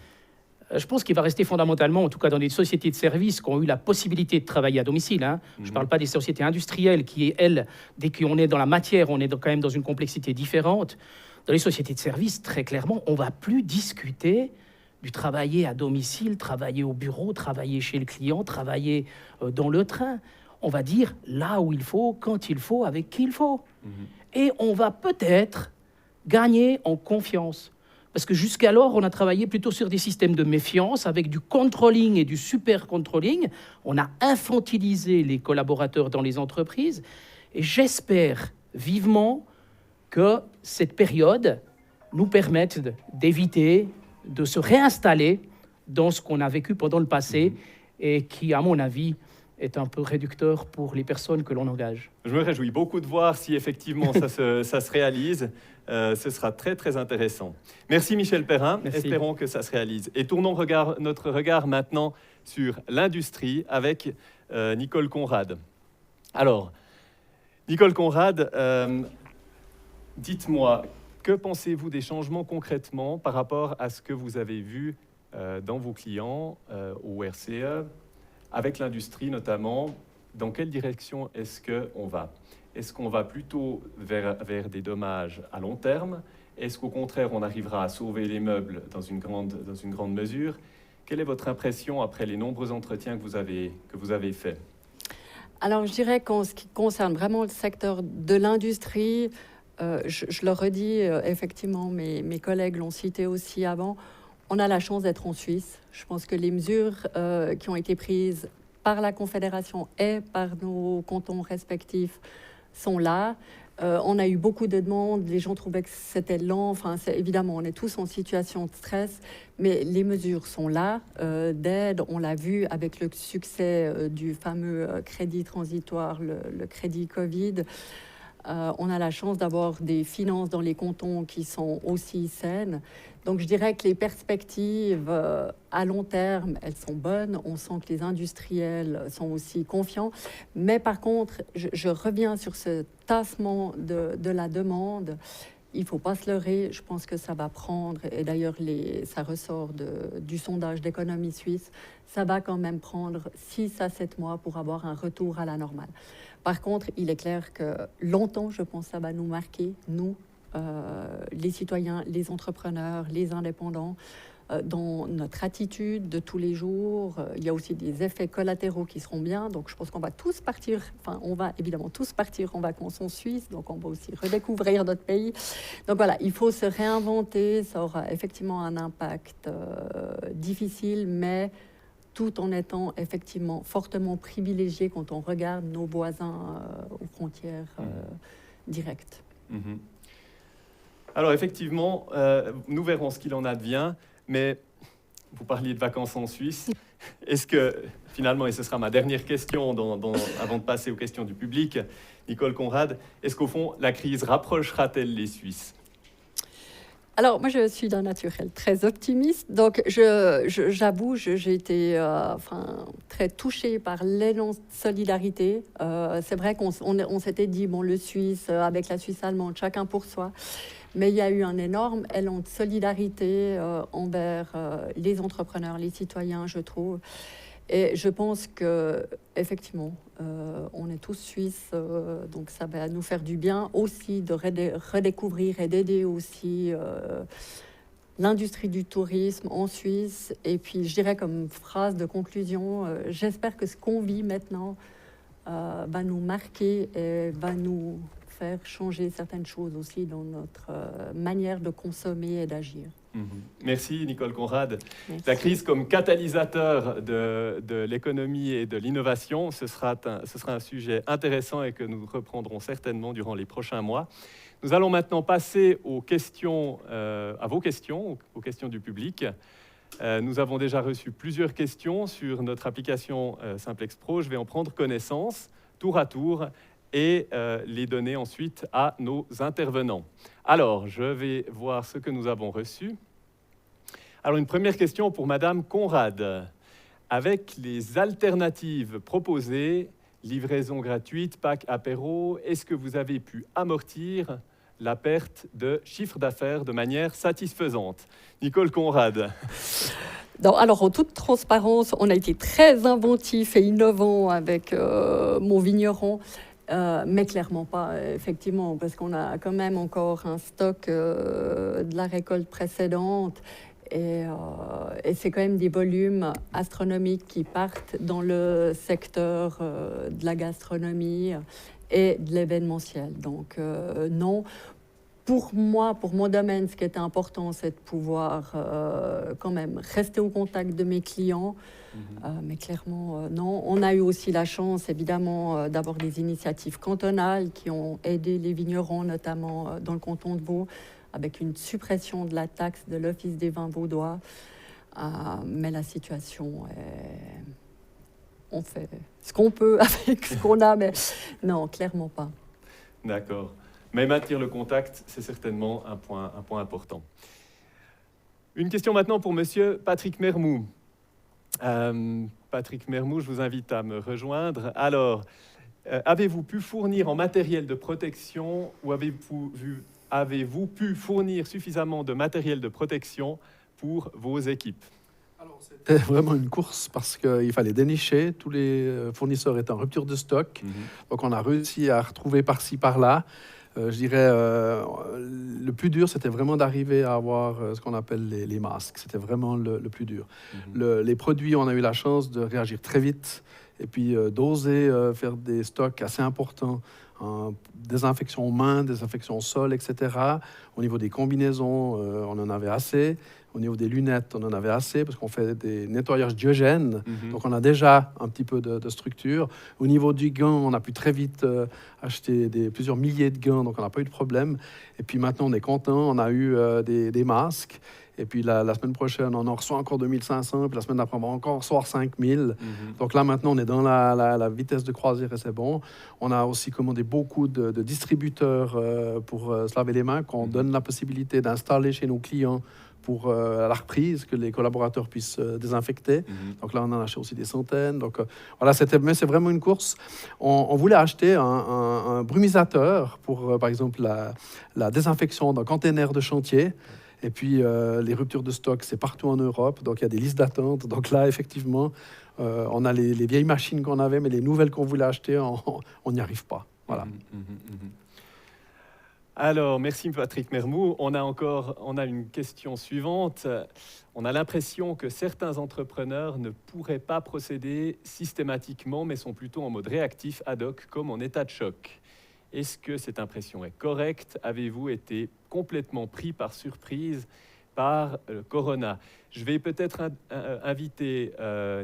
Je pense qu'il va rester fondamentalement, en tout cas dans les sociétés de services qui ont eu la possibilité de travailler à domicile. Je ne parle pas des sociétés industrielles qui, elles, dès qu'on est dans la matière, on est quand même dans une complexité différente. Dans les sociétés de services, très clairement, on ne va plus discuter du travailler à domicile, travailler au bureau, travailler chez le client, travailler dans le train. On va dire là où il faut, quand il faut, avec qui il faut. Et on va peut-être gagner en confiance. Parce que jusqu'alors, on a travaillé plutôt sur des systèmes de méfiance avec du controlling et du super controlling. On a infantilisé les collaborateurs dans les entreprises. Et j'espère vivement que cette période nous permette d'éviter de se réinstaller dans ce qu'on a vécu pendant le passé et qui, à mon avis, est un peu réducteur pour les personnes que l'on engage. Je me réjouis beaucoup de voir si effectivement ça se réalise. Ce sera très, très intéressant. Merci Michel Perrin. Merci. Espérons que ça se réalise. Et tournons notre regard maintenant sur l'industrie avec Nicole Conrad. Alors, Nicole Conrad, dites-moi, que pensez-vous des changements concrètement par rapport à ce que vous avez vu dans vos clients au RCE, avec l'industrie notamment? Dans quelle direction est-ce qu'on va? Est-ce qu'on va plutôt vers des dommages à long terme? Est-ce qu'au contraire, on arrivera à sauver les meubles dans une grande mesure? Quelle est votre impression après les nombreux entretiens que vous avez faits? Alors, je dirais qu'en ce qui concerne vraiment le secteur de l'industrie, je le redis, effectivement, mes collègues l'ont cité aussi avant, on a la chance d'être en Suisse. Je pense que les mesures qui ont été prises par la Confédération et par nos cantons respectifs sont là. On a eu beaucoup de demandes, les gens trouvaient que c'était lent. Enfin, évidemment, on est tous en situation de stress, mais les mesures sont là, d'aide. On l'a vu avec le succès du fameux crédit transitoire, le crédit Covid. On a la chance d'avoir des finances dans les cantons qui sont aussi saines. Donc je dirais que les perspectives à long terme, elles sont bonnes. On sent que les industriels sont aussi confiants. Mais par contre, je reviens sur ce tassement de la demande. Il ne faut pas se leurrer. Je pense que ça va prendre, et d'ailleurs ça ressort du sondage d'économie suisse, ça va quand même prendre 6 à 7 mois pour avoir un retour à la normale. Par contre, il est clair que longtemps, je pense, ça va nous marquer, nous, les citoyens, les entrepreneurs, les indépendants, dans notre attitude de tous les jours. Il y a aussi des effets collatéraux qui seront bien. Donc, je pense qu'on va tous partir, enfin, on va évidemment tous partir en vacances en Suisse. Donc, on va aussi redécouvrir notre pays. Donc, voilà, il faut se réinventer. Ça aura effectivement un impact difficile, mais tout en étant effectivement fortement privilégié quand on regarde nos voisins aux frontières directes. Mm-hmm. Alors effectivement, nous verrons ce qu'il en advient, mais vous parliez de vacances en Suisse. Est-ce que, finalement, et ce sera ma dernière question avant de passer aux questions du public, Nicole Conrad, est-ce qu'au fond, la crise rapprochera-t-elle les Suisses ? Alors, moi, je suis d'un naturel très optimiste. Donc, j'avoue, j'ai été très touchée par l'élan de solidarité. C'est vrai qu'on s'était dit, bon, le Suisse, avec la Suisse allemande, chacun pour soi. Mais il y a eu un énorme élan de solidarité envers les entrepreneurs, les citoyens, je trouve. Et je pense que effectivement, on est tous suisses, donc ça va nous faire du bien aussi de redécouvrir et d'aider aussi l'industrie du tourisme en Suisse. Et puis, je dirais comme phrase de conclusion, j'espère que ce qu'on vit maintenant va nous marquer et va nous faire changer certaines choses aussi dans notre manière de consommer et d'agir. Merci Nicole Conrad. Merci. La crise comme catalyseur de l'économie et de l'innovation, ce sera un sujet intéressant et que nous reprendrons certainement durant les prochains mois. Nous allons maintenant passer aux questions, à vos questions, aux questions du public. Nous avons déjà reçu plusieurs questions sur notre application Simplex Pro. Je vais en prendre connaissance tour à tour et les donner ensuite à nos intervenants. Alors, je vais voir ce que nous avons reçu. Alors, une première question pour Madame Conrad. Avec les alternatives proposées, livraison gratuite, pack apéro, est-ce que vous avez pu amortir la perte de chiffre d'affaires de manière satisfaisante? Nicole Conrad. Non, alors, en toute transparence, on a été très inventif et innovant avec mon vigneron. Mais clairement pas, effectivement, parce qu'on a quand même encore un stock de la récolte précédente et c'est quand même des volumes astronomiques qui partent dans le secteur de la gastronomie et de l'événementiel. Donc non, pour moi, pour mon domaine, ce qui était important, c'est de pouvoir quand même rester au contact de mes clients. Mais clairement, non. On a eu aussi la chance, évidemment, d'avoir des initiatives cantonales qui ont aidé les vignerons, notamment dans le canton de Vaud, avec une suppression de la taxe de l'Office des vins vaudois. Mais la situation est... On fait ce qu'on peut avec ce qu'on a, mais non, clairement pas. D'accord. Mais maintenir le contact, c'est certainement un point important. Une question maintenant pour Monsieur Patrick Mermoux. Patrick Mermoux, je vous invite à me rejoindre. Alors, avez-vous pu fournir en matériel de protection ou avez-vous pu fournir suffisamment de matériel de protection pour vos équipes? C'était vraiment une course parce qu'il fallait dénicher. Tous les fournisseurs étaient en rupture de stock. Donc, on a réussi à retrouver par-ci, par-là. Je dirais, le plus dur, c'était vraiment d'arriver à avoir ce qu'on appelle les masques. C'était vraiment le plus dur. Les produits, on a eu la chance de réagir très vite et puis d'oser faire des stocks assez importants en désinfection aux mains, désinfection au sol, etc. Au niveau des combinaisons, on en avait assez. Au niveau des lunettes, on en avait assez parce qu'on fait des nettoyages diogènes. Donc, on a déjà un petit peu de structure. Au niveau du gant, on a pu très vite acheter plusieurs milliers de gants. Donc, on n'a pas eu de problème. Et puis, maintenant, on est content. On a eu des masques. Et puis, la semaine prochaine, on en reçoit encore 2500. Puis, la semaine d'après, on va encore recevoir 5000. Donc, là, maintenant, on est dans la vitesse de croisière et c'est bon. On a aussi commandé beaucoup de distributeurs pour se laver les mains, qu'on donne la possibilité d'installer chez nos clients pour la reprise, que les collaborateurs puissent désinfecter. Donc là, on en a acheté aussi des centaines. Donc voilà, mais c'est vraiment une course. On voulait acheter un brumisateur pour, par exemple, la désinfection d'un container de chantier. Et puis, les ruptures de stock, c'est partout en Europe. Donc, il y a des listes d'attente. Donc là, effectivement, on a les vieilles machines qu'on avait, mais les nouvelles qu'on voulait acheter, on n'y arrive pas. Voilà. Alors, merci Patrick Mermoux. On a une question suivante. On a l'impression que certains entrepreneurs ne pourraient pas procéder systématiquement, mais sont plutôt en mode réactif ad hoc, comme en état de choc. Est-ce que cette impression est correcte? Avez-vous été complètement pris par surprise par le corona? Je vais peut-être inviter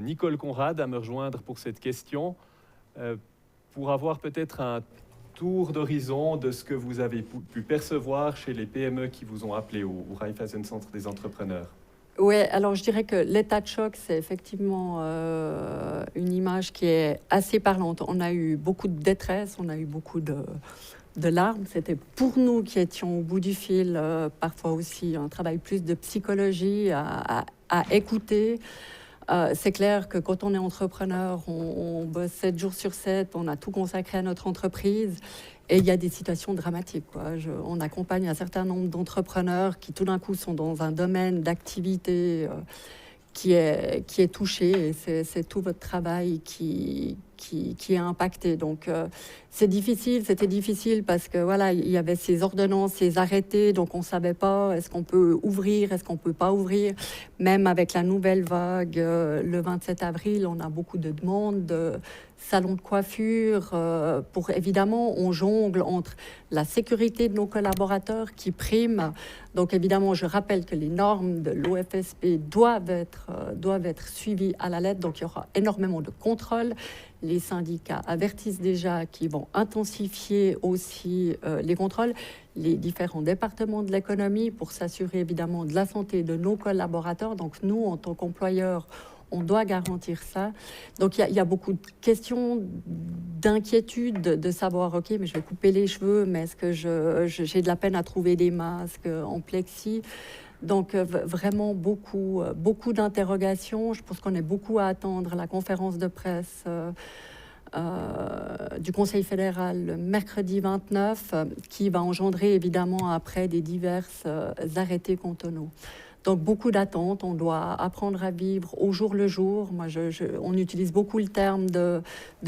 Nicole Conrad à me rejoindre pour cette question, pour avoir peut-être un tour d'horizon de ce que vous avez pu percevoir chez les PME qui vous ont appelé au Raiffeisen Centre des entrepreneurs. Oui, alors je dirais que l'état de choc, c'est effectivement une image qui est assez parlante. On a eu beaucoup de détresse, on a eu beaucoup de larmes. C'était pour nous qui étions au bout du fil, parfois aussi un travail plus de psychologie, à écouter. C'est clair que quand on est entrepreneur, on bosse 7 jours sur 7, on a tout consacré à notre entreprise et il y a des situations dramatiques, quoi. On accompagne un certain nombre d'entrepreneurs qui tout d'un coup sont dans un domaine d'activité qui est touché et c'est tout votre travail qui est impacté. Donc c'est difficile, c'était difficile parce que voilà, il y avait ces ordonnances, ces arrêtés, donc on savait pas est-ce qu'on peut ouvrir, est-ce qu'on peut pas ouvrir. Même avec la nouvelle vague, le 27 avril, on a beaucoup de demandes de salons de coiffure. Pour évidemment, on jongle entre la sécurité de nos collaborateurs qui prime. Donc évidemment, je rappelle que les normes de l'OFSP doivent être suivies à la lettre. Donc il y aura énormément de contrôles. Les syndicats avertissent déjà qu'ils vont intensifier aussi les contrôles, les différents départements de l'économie pour s'assurer évidemment de la santé de nos collaborateurs. Donc nous, en tant qu'employeurs, on doit garantir ça. Donc il y a beaucoup de questions, d'inquiétude de savoir, ok, mais je vais couper les cheveux, mais est-ce que j'ai de la peine à trouver des masques en plexi? Donc vraiment beaucoup d'interrogations. Je pense qu'on est beaucoup à attendre la conférence de presse du Conseil fédéral le mercredi 29, qui va engendrer évidemment après des diverses arrêtés cantonaux. Donc beaucoup d'attentes, on doit apprendre à vivre au jour le jour. Moi, on utilise beaucoup le terme de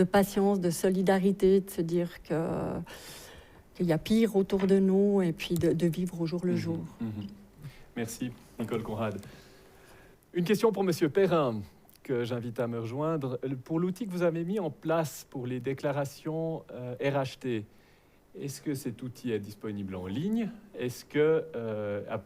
patience, de solidarité, de se dire qu'il y a pire autour de nous et puis de vivre au jour le jour. Merci, Nicole Conrad. Une question pour Monsieur Perrin, que j'invite à me rejoindre. Pour l'outil que vous avez mis en place pour les déclarations RHT, est-ce que cet outil est disponible en ligne? est-ce que,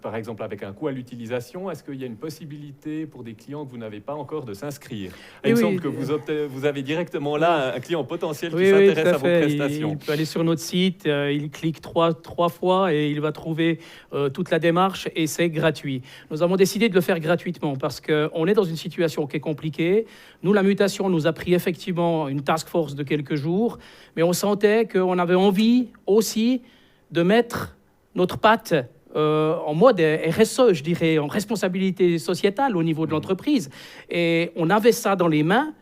par exemple avec un coût à l'utilisation, est-ce qu'il y a une possibilité pour des clients que vous n'avez pas encore de s'inscrire? Il me semble que vous avez directement là un client potentiel qui s'intéresse à vos prestations. Il peut aller sur notre site, il clique trois fois et il va trouver toute la démarche et c'est gratuit. Nous avons décidé de le faire gratuitement parce qu'on est dans une situation qui est compliquée. Nous, la mutation nous a pris effectivement une task force de quelques jours, mais on sentait qu'on avait envie aussi de mettre notre patte en mode RSE, je dirais, en responsabilité sociétale au niveau de l'entreprise. Et on avait ça dans les mains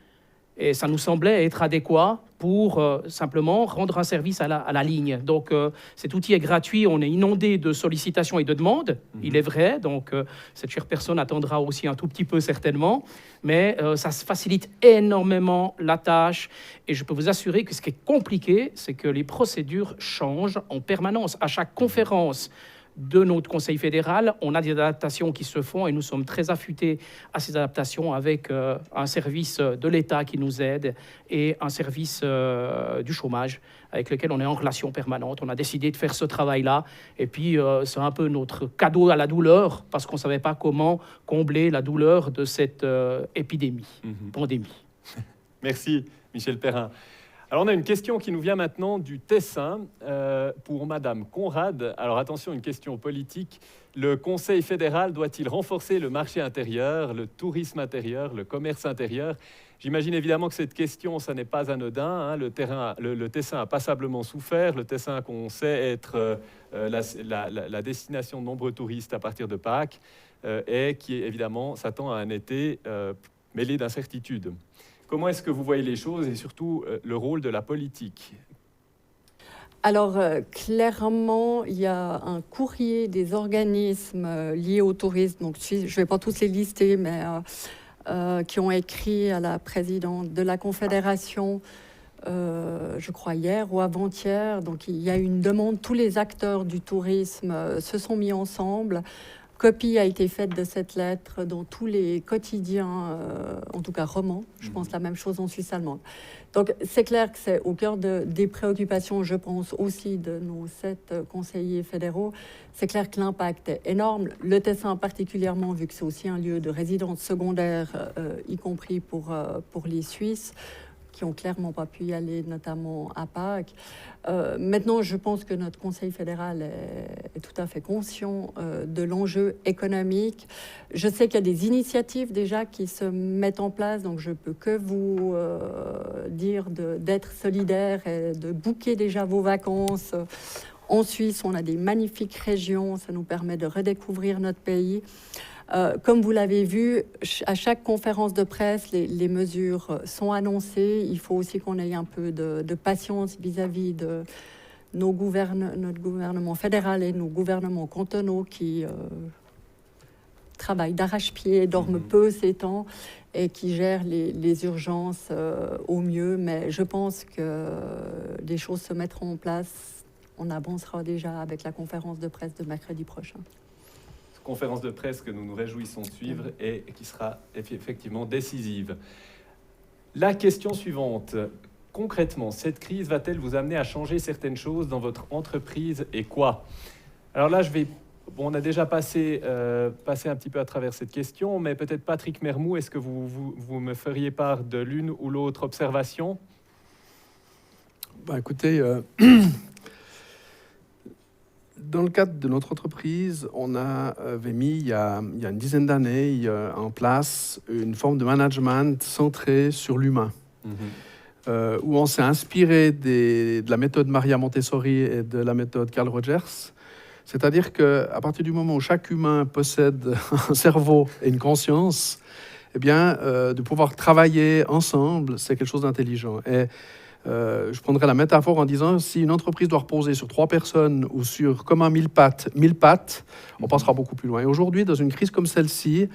et ça nous semblait être adéquat pour simplement rendre un service à la ligne. Donc cet outil est gratuit, on est inondé de sollicitations et de demandes, il est vrai, donc cette chère personne attendra aussi un tout petit peu certainement, mais ça facilite énormément la tâche et je peux vous assurer que ce qui est compliqué, c'est que les procédures changent en permanence. À chaque conférence de notre Conseil fédéral, on a des adaptations qui se font et nous sommes très affûtés à ces adaptations avec un service de l'État qui nous aide et un service du chômage avec lequel on est en relation permanente. On a décidé de faire ce travail-là et puis c'est un peu notre cadeau à la douleur parce qu'on ne savait pas comment combler la douleur de cette pandémie. Merci Michel Perrin. Alors, on a une question qui nous vient maintenant du Tessin pour Madame Conrad. Alors, attention, une question politique. Le Conseil fédéral doit-il renforcer le marché intérieur, le tourisme intérieur, le commerce intérieur? J'imagine évidemment que cette question, ça n'est pas anodin. Hein. Le Tessin a passablement souffert. Le Tessin, qu'on sait être la destination de nombreux touristes à partir de Pâques, et qui, évidemment, s'attend à un été mêlé d'incertitudes. Comment est-ce que vous voyez les choses et surtout le rôle de la politique? Alors, clairement, il y a un courrier des organismes liés au tourisme, donc je ne vais pas tous les lister, mais qui ont écrit à la présidente de la Confédération, je crois hier ou avant-hier. Donc, il y a une demande, tous les acteurs du tourisme se sont mis ensemble. Copie a été faite de cette lettre dans tous les quotidiens, en tout cas romans. Je pense la même chose en Suisse allemande. Donc c'est clair que c'est au cœur des préoccupations, je pense aussi de nos 7 conseillers fédéraux. C'est clair que l'impact est énorme. Le Tessin particulièrement, vu que c'est aussi un lieu de résidence secondaire, y compris pour les Suisses, qui n'ont clairement pas pu y aller, notamment à Pâques. Maintenant, je pense que notre Conseil fédéral est tout à fait conscient de l'enjeu économique. Je sais qu'il y a des initiatives déjà qui se mettent en place, donc je peux que vous dire d'être solidaire et de booker déjà vos vacances. En Suisse, on a des magnifiques régions, ça nous permet de redécouvrir notre pays. Comme vous l'avez vu, à chaque conférence de presse, les mesures sont annoncées. Il faut aussi qu'on ait un peu de patience vis-à-vis de notre gouvernement fédéral et nos gouvernements cantonaux qui travaillent d'arrache-pied, dorment peu ces temps et qui gèrent les urgences au mieux. Mais je pense que les choses se mettront en place. On avancera déjà avec la conférence de presse de mercredi prochain. Conférence de presse que nous nous réjouissons de suivre et qui sera effectivement décisive. La question suivante. Concrètement, cette crise va-t-elle vous amener à changer certaines choses dans votre entreprise et quoi? Alors là, on a déjà passé un petit peu à travers cette question, mais peut-être Patrick Mermoux, est-ce que vous me feriez part de l'une ou l'autre observation? Écoutez, dans le cadre de notre entreprise, on avait mis il y a une dizaine d'années en place une forme de management centré sur l'humain, où on s'est inspiré de la méthode Maria Montessori et de la méthode Carl Rogers. C'est-à-dire qu'à partir du moment où chaque humain possède un cerveau et une conscience, eh bien, de pouvoir travailler ensemble, c'est quelque chose d'intelligent. Et je prendrais la métaphore en disant si une entreprise doit reposer sur 3 personnes ou sur comme un 1000 pattes, on passera beaucoup plus loin. Et aujourd'hui, dans une crise comme celle-ci,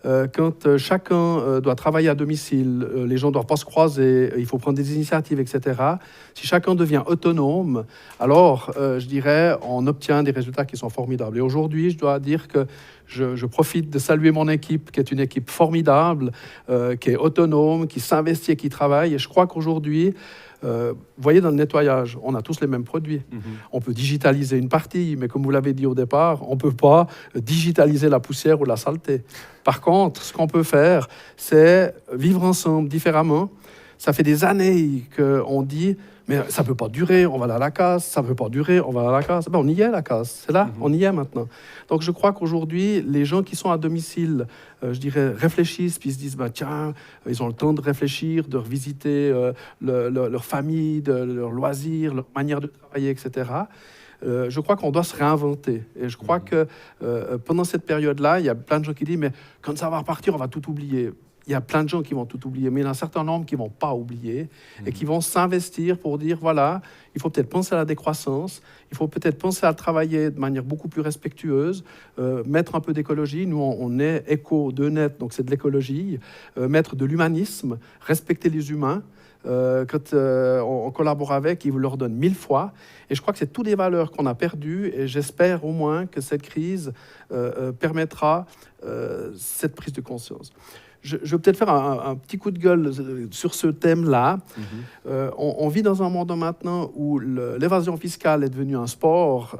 quand chacun doit travailler à domicile, les gens ne doivent pas se croiser, il faut prendre des initiatives, etc. Si chacun devient autonome, alors, je dirais, on obtient des résultats qui sont formidables. Et aujourd'hui, je dois dire que je profite de saluer mon équipe, qui est une équipe formidable, qui est autonome, qui s'investit et qui travaille. Et je crois qu'aujourd'hui, vous voyez, dans le nettoyage, on a tous les mêmes produits. On peut digitaliser une partie, mais comme vous l'avez dit au départ, on ne peut pas digitaliser la poussière ou la saleté. Par contre, ce qu'on peut faire, c'est vivre ensemble différemment. Ça fait des années qu'on dit, mais ça ne peut pas durer, on va aller à la casse, ça ne peut pas durer, on va aller à la casse. Ben, on y est, la casse, c'est là, on y est maintenant. Donc je crois qu'aujourd'hui, les gens qui sont à domicile, je dirais, réfléchissent, puis ils se disent, ben, tiens, ils ont le temps de réfléchir, de revisiter leur famille, leurs loisirs, leur manière de travailler, etc. Je crois qu'on doit se réinventer. Et je crois que pendant cette période-là, il y a plein de gens qui disent, mais quand ça va repartir, on va tout oublier. Il y a plein de gens qui vont tout oublier, mais il y en a un certain nombre qui ne vont pas oublier et qui vont s'investir pour dire, voilà, il faut peut-être penser à la décroissance, il faut peut-être penser à travailler de manière beaucoup plus respectueuse, mettre un peu d'écologie. Nous, on est éco de net, donc c'est de l'écologie, mettre de l'humanisme, respecter les humains. Quand on collabore avec, ils vous leur donnent 1000 fois. Et je crois que c'est toutes des valeurs qu'on a perdues. Et j'espère au moins que cette crise permettra cette prise de conscience. Je vais peut-être faire un petit coup de gueule sur ce thème-là. On vit dans un monde maintenant où l'évasion fiscale est devenue un sport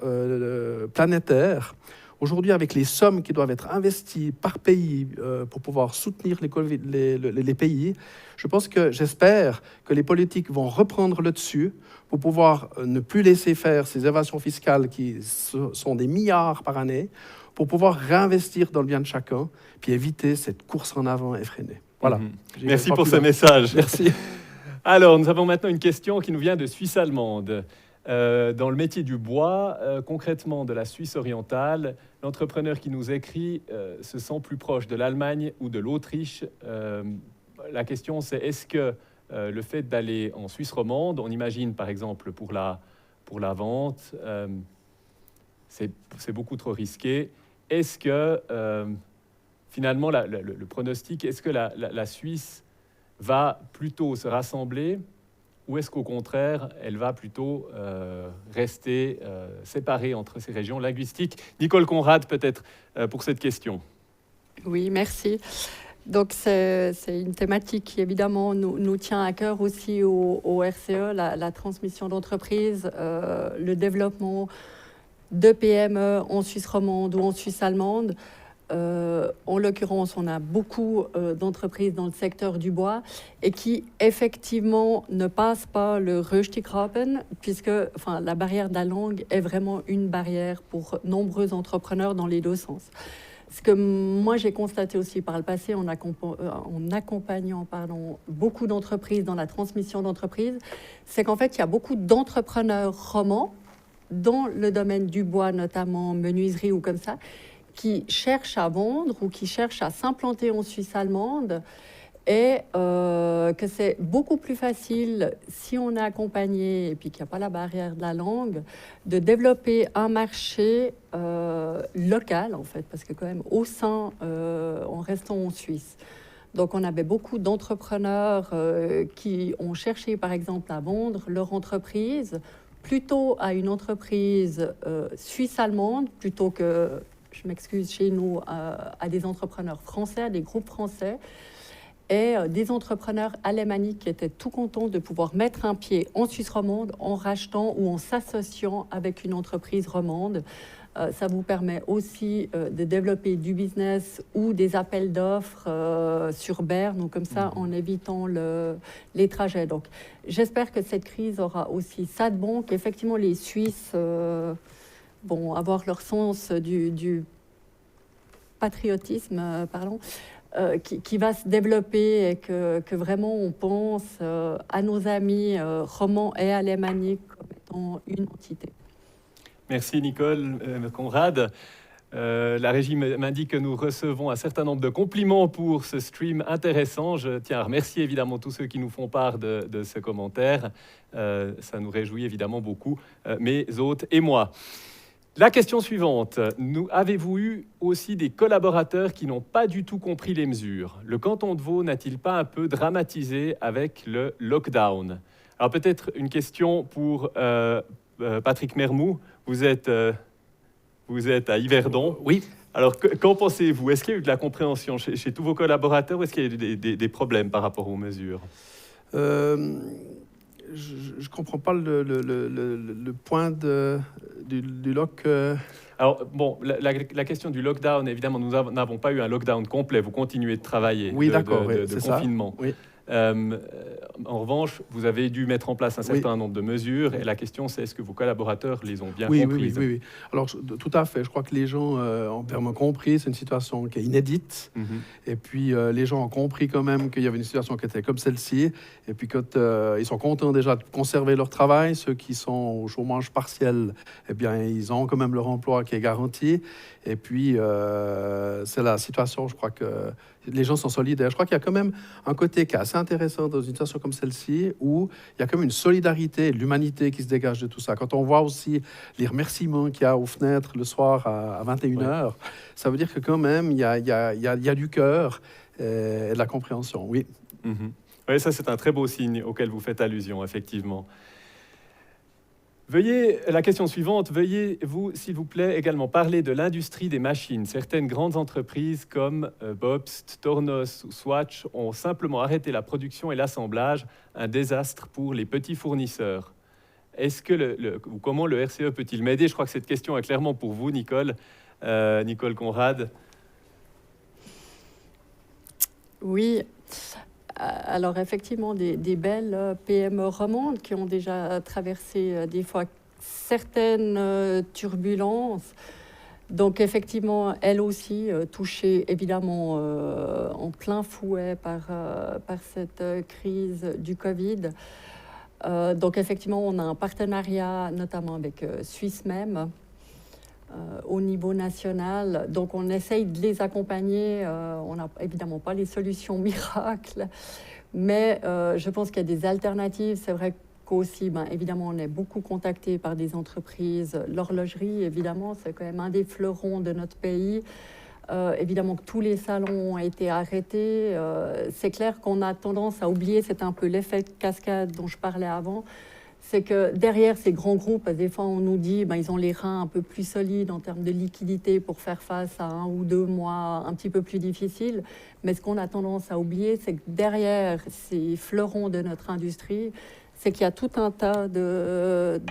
planétaire. Aujourd'hui, avec les sommes qui doivent être investies par pays pour pouvoir soutenir les pays, j'espère que les politiques vont reprendre le dessus pour pouvoir ne plus laisser faire ces évasions fiscales qui sont des milliards par année, pour pouvoir réinvestir dans le bien de chacun, puis éviter cette course en avant effrénée. Voilà. Merci pour ce message. Merci. Alors, nous avons maintenant une question qui nous vient de Suisse allemande. Dans le métier du bois, concrètement de la Suisse orientale, l'entrepreneur qui nous écrit se sent plus proche de l'Allemagne ou de l'Autriche. La question, c'est est-ce que le fait d'aller en Suisse romande, on imagine par exemple pour la vente, c'est beaucoup trop risqué. Est-ce que finalement le pronostic, est-ce que la Suisse va plutôt se rassembler ou est-ce qu'au contraire, elle va plutôt rester séparée entre ces régions linguistiques? Nicole Conrad, peut-être, pour cette question. Oui, merci. Donc, c'est une thématique qui, évidemment, nous tient à cœur aussi au RCE, la transmission d'entreprise, le développement de PME en Suisse romande ou en Suisse allemande. En l'occurrence, on a beaucoup d'entreprises dans le secteur du bois et qui, effectivement, ne passent pas le Röstigraben, puisque la barrière de la langue est vraiment une barrière pour nombreux entrepreneurs dans les deux sens. Ce que moi, j'ai constaté aussi par le passé en accompagnant beaucoup d'entreprises dans la transmission d'entreprises, c'est qu'en fait, il y a beaucoup d'entrepreneurs romans dans le domaine du bois, notamment menuiserie ou comme ça, qui cherchent à vendre ou qui cherchent à s'implanter en Suisse allemande et que c'est beaucoup plus facile, si on est accompagné et puis qu'il n'y a pas la barrière de la langue, de développer un marché local, en fait, parce que quand même, au sein, en restant en Suisse. Donc, on avait beaucoup d'entrepreneurs qui ont cherché, par exemple, à vendre leur entreprise plutôt à une entreprise suisse-allemande, plutôt que, je m'excuse, chez nous, à des entrepreneurs français, à des groupes français, et des entrepreneurs alémaniques qui étaient tout contents de pouvoir mettre un pied en Suisse romande en rachetant ou en s'associant avec une entreprise romande. Ça vous permet aussi de développer du business ou des appels d'offres sur Berne, ou comme ça, en évitant les trajets. Donc, j'espère que cette crise aura aussi ça de bon, qu'effectivement les Suisses vont avoir leur sens du patriotisme, qui va se développer et que vraiment on pense à nos amis romans et alémaniques comme étant une entité. Merci Nicole Conrad. La régie m'indique que nous recevons un certain nombre de compliments pour ce stream intéressant. Je tiens à remercier évidemment tous ceux qui nous font part de ce commentaire. Ça nous réjouit évidemment beaucoup, mes hôtes et moi. La question suivante. Avez-vous eu aussi des collaborateurs qui n'ont pas du tout compris les mesures? Le canton de Vaud n'a-t-il pas un peu dramatisé avec le lockdown? Alors peut-être une question pour Patrick Mermoux. Vous êtes à Yverdon. Oui. Alors qu'en pensez-vous? Est-ce qu'il y a eu de la compréhension chez tous vos collaborateurs ou est-ce qu'il y a eu des problèmes par rapport aux mesures? Je ne comprends pas le point du lock. Alors, bon, la question du lockdown, évidemment, nous n'avons pas eu un lockdown complet. Vous continuez de travailler, Oui, d'accord, de c'est confinement. Ça. Oui. En revanche, vous avez dû mettre en place un certain nombre de mesures. Et la question, c'est est-ce que vos collaborateurs les ont bien comprises? Oui. Alors, tout à fait. Je crois que les gens ont vraiment compris. C'est une situation qui est inédite. Et puis, les gens ont compris quand même qu'il y avait une situation qui était comme celle-ci. Et puis, quand ils sont contents déjà de conserver leur travail, ceux qui sont au chômage partiel, eh bien, ils ont quand même leur emploi qui est garanti. Et puis, c'est la situation, je crois que les gens sont solidaires. Je crois qu'il y a quand même un côté qui est assez intéressant dans une situation comme celle-ci, où il y a quand même une solidarité, l'humanité qui se dégage de tout ça. Quand on voit aussi les remerciements qu'il y a aux fenêtres le soir à 21h, ça veut dire que quand même, il y a du cœur et de la compréhension, oui. Oui, ça c'est un très beau signe auquel vous faites allusion, effectivement. La question suivante, veuillez-vous, s'il vous plaît, également parler de l'industrie des machines. Certaines grandes entreprises comme Bobst, Tornos ou Swatch ont simplement arrêté la production et l'assemblage, un désastre pour les petits fournisseurs. Est-ce que comment le RCE peut-il m'aider? Je crois que cette question est clairement pour vous, Nicole Conrad. Oui. Alors effectivement, des belles PME romandes qui ont déjà traversé des fois certaines turbulences. Donc effectivement, elles aussi touchées évidemment en plein fouet par cette crise du Covid. Donc effectivement, on a un partenariat notamment avec Suisse même, au niveau national. Donc on essaye de les accompagner. On n'a évidemment pas les solutions miracles, mais je pense qu'il y a des alternatives. C'est vrai qu'aussi, évidemment, on est beaucoup contacté par des entreprises. L'horlogerie, évidemment, c'est quand même un des fleurons de notre pays. Évidemment que tous les salons ont été arrêtés. C'est clair qu'on a tendance à oublier, c'est un peu l'effet cascade dont je parlais avant. C'est que derrière ces grands groupes, des fois on nous dit ils ont les reins un peu plus solides en termes de liquidité pour faire face à 1 ou 2 mois un petit peu plus difficiles. Mais ce qu'on a tendance à oublier, c'est que derrière ces fleurons de notre industrie, c'est qu'il y a tout un tas de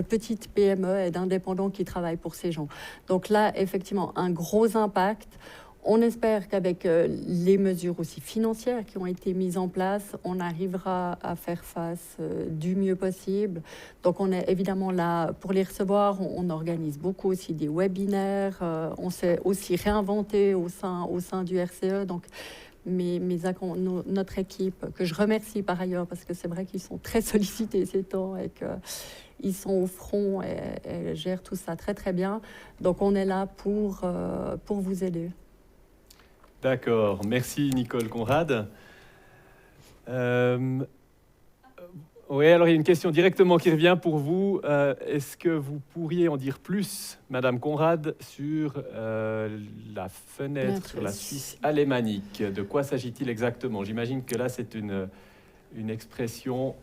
petites PME et d'indépendants qui travaillent pour ces gens. Donc là, effectivement, un gros impact. On espère qu'avec les mesures aussi financières qui ont été mises en place, on arrivera à faire face du mieux possible. Donc on est évidemment là pour les recevoir. On organise beaucoup aussi des webinaires. On s'est aussi réinventé au sein du RCE. Donc notre équipe, que je remercie par ailleurs, parce que c'est vrai qu'ils sont très sollicités ces temps et qu'ils sont au front et gèrent tout ça très très bien. Donc on est là pour vous aider. D'accord, merci Nicole Conrad. Oui, alors il y a une question directement qui revient pour vous. Est-ce que vous pourriez en dire plus, Madame Conrad, sur la fenêtre sur la Suisse alémanique? De quoi s'agit-il exactement? J'imagine que là, c'est une expression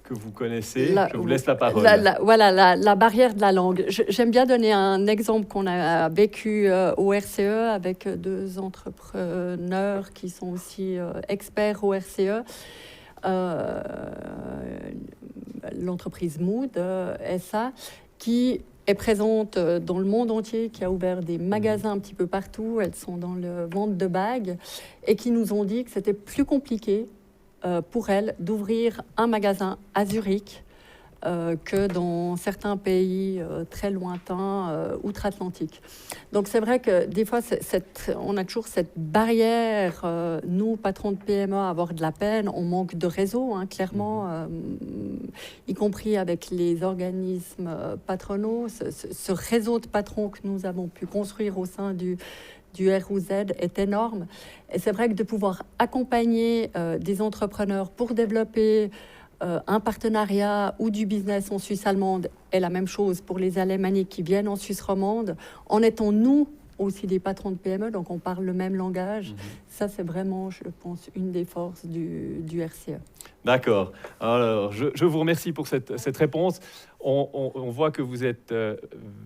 que vous connaissez. Je vous laisse la parole. Voilà, la barrière de la langue. J'aime bien donner un exemple qu'on a vécu au RCE avec 2 entrepreneurs qui sont aussi experts au RCE. L'entreprise Mood SA, qui est présente dans le monde entier, qui a ouvert des magasins un petit peu partout. Elles sont dans le vente de bagues et qui nous ont dit que c'était plus compliqué pour elles d'ouvrir un magasin à Zurich que dans certains pays très lointains, outre-Atlantique. Donc c'est vrai que des fois, on a toujours cette barrière, nous, patrons de PME, à avoir de la peine. On manque de réseau, clairement, y compris avec les organismes patronaux. Ce réseau de patrons que nous avons pu construire au sein du ROZ est énorme. Et c'est vrai que de pouvoir accompagner des entrepreneurs pour développer un partenariat ou du business en Suisse allemande est la même chose pour les alémaniques qui viennent en Suisse romande, en étant nous aussi des patrons de PME, donc on parle le même langage. Ça, c'est vraiment, je pense, une des forces du RCE. D'accord. Alors, je vous remercie pour cette réponse. On voit que vous êtes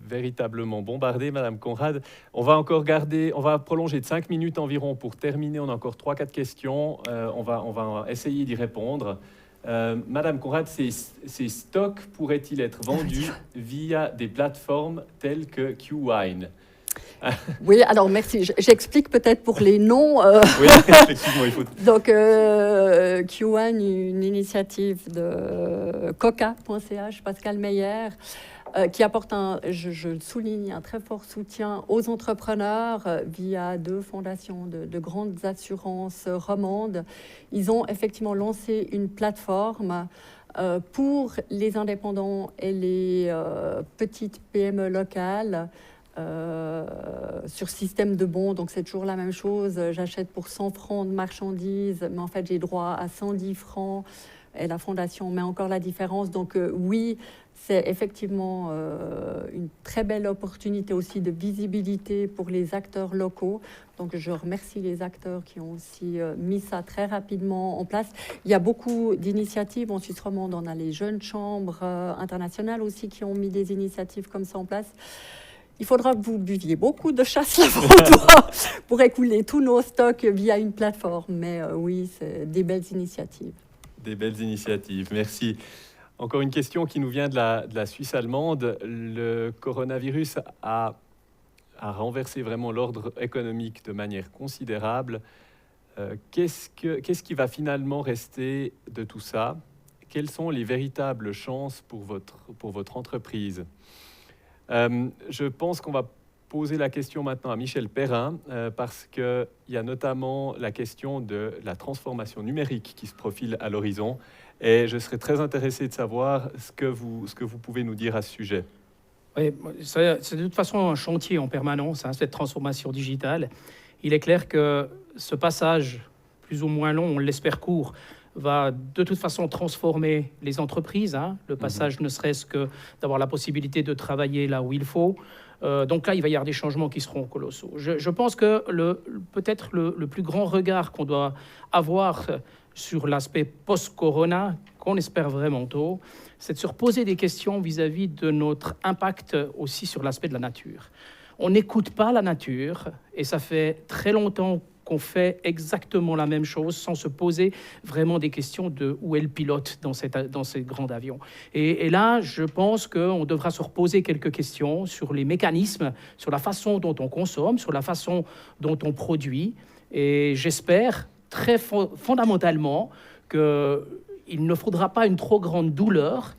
véritablement bombardée, Madame Conrad. On va prolonger de 5 minutes environ pour terminer. On a encore 3-4 questions. On va essayer d'y répondre. Madame Conrad, ces stocks pourraient-ils être vendus via des plateformes telles que QWine? Oui, alors merci. J'explique peut-être pour les noms. Oui, effectivement, il faut. Donc, QWine, une initiative de coca.ch, Pascal Meyer, qui apporte, je le souligne, un très fort soutien aux entrepreneurs via 2 fondations de grandes assurances romandes. Ils ont effectivement lancé une plateforme pour les indépendants et les petites PME locales. Sur système de bons, donc c'est toujours la même chose. J'achète pour 100 francs de marchandises, mais en fait j'ai droit à 110 francs et la fondation met encore la différence. Donc oui, c'est effectivement une très belle opportunité aussi de visibilité pour les acteurs locaux. Donc je remercie les acteurs qui ont aussi mis ça très rapidement en place. Il y a beaucoup d'initiatives en Suisse romande. On a les jeunes chambres internationales aussi qui ont mis des initiatives comme ça en place. Il faudra que vous buviez beaucoup de chasse lavandois pour écouler tous nos stocks via une plateforme. Mais oui, c'est des belles initiatives. Des belles initiatives, merci. Encore une question qui nous vient de la Suisse allemande. Le coronavirus a renversé vraiment l'ordre économique de manière considérable. Qu'est-ce qui va finalement rester de tout ça? Quelles sont les véritables chances pour votre entreprise? Je pense qu'on va poser la question maintenant à Michel Perrin, parce qu'il y a notamment la question de la transformation numérique qui se profile à l'horizon. Et je serais très intéressé de savoir ce que vous pouvez nous dire à ce sujet. Oui, c'est de toute façon un chantier en permanence, cette transformation digitale. Il est clair que ce passage, plus ou moins long, on l'espère court, va de toute façon transformer les entreprises. Le passage ne serait-ce que d'avoir la possibilité de travailler là où il faut. Donc là, il va y avoir des changements qui seront colossaux. Je pense que peut-être le plus grand regard qu'on doit avoir sur l'aspect post-corona, qu'on espère vraiment tôt, c'est de se reposer des questions vis-à-vis de notre impact aussi sur l'aspect de la nature. On n'écoute pas la nature, et ça fait très longtemps qu'on fait exactement la même chose sans se poser vraiment des questions de où est le pilote dans ces grands avions. Et là, je pense qu'on devra se reposer quelques questions sur les mécanismes, sur la façon dont on consomme, sur la façon dont on produit. Et j'espère très fondamentalement qu'il ne faudra pas une trop grande douleur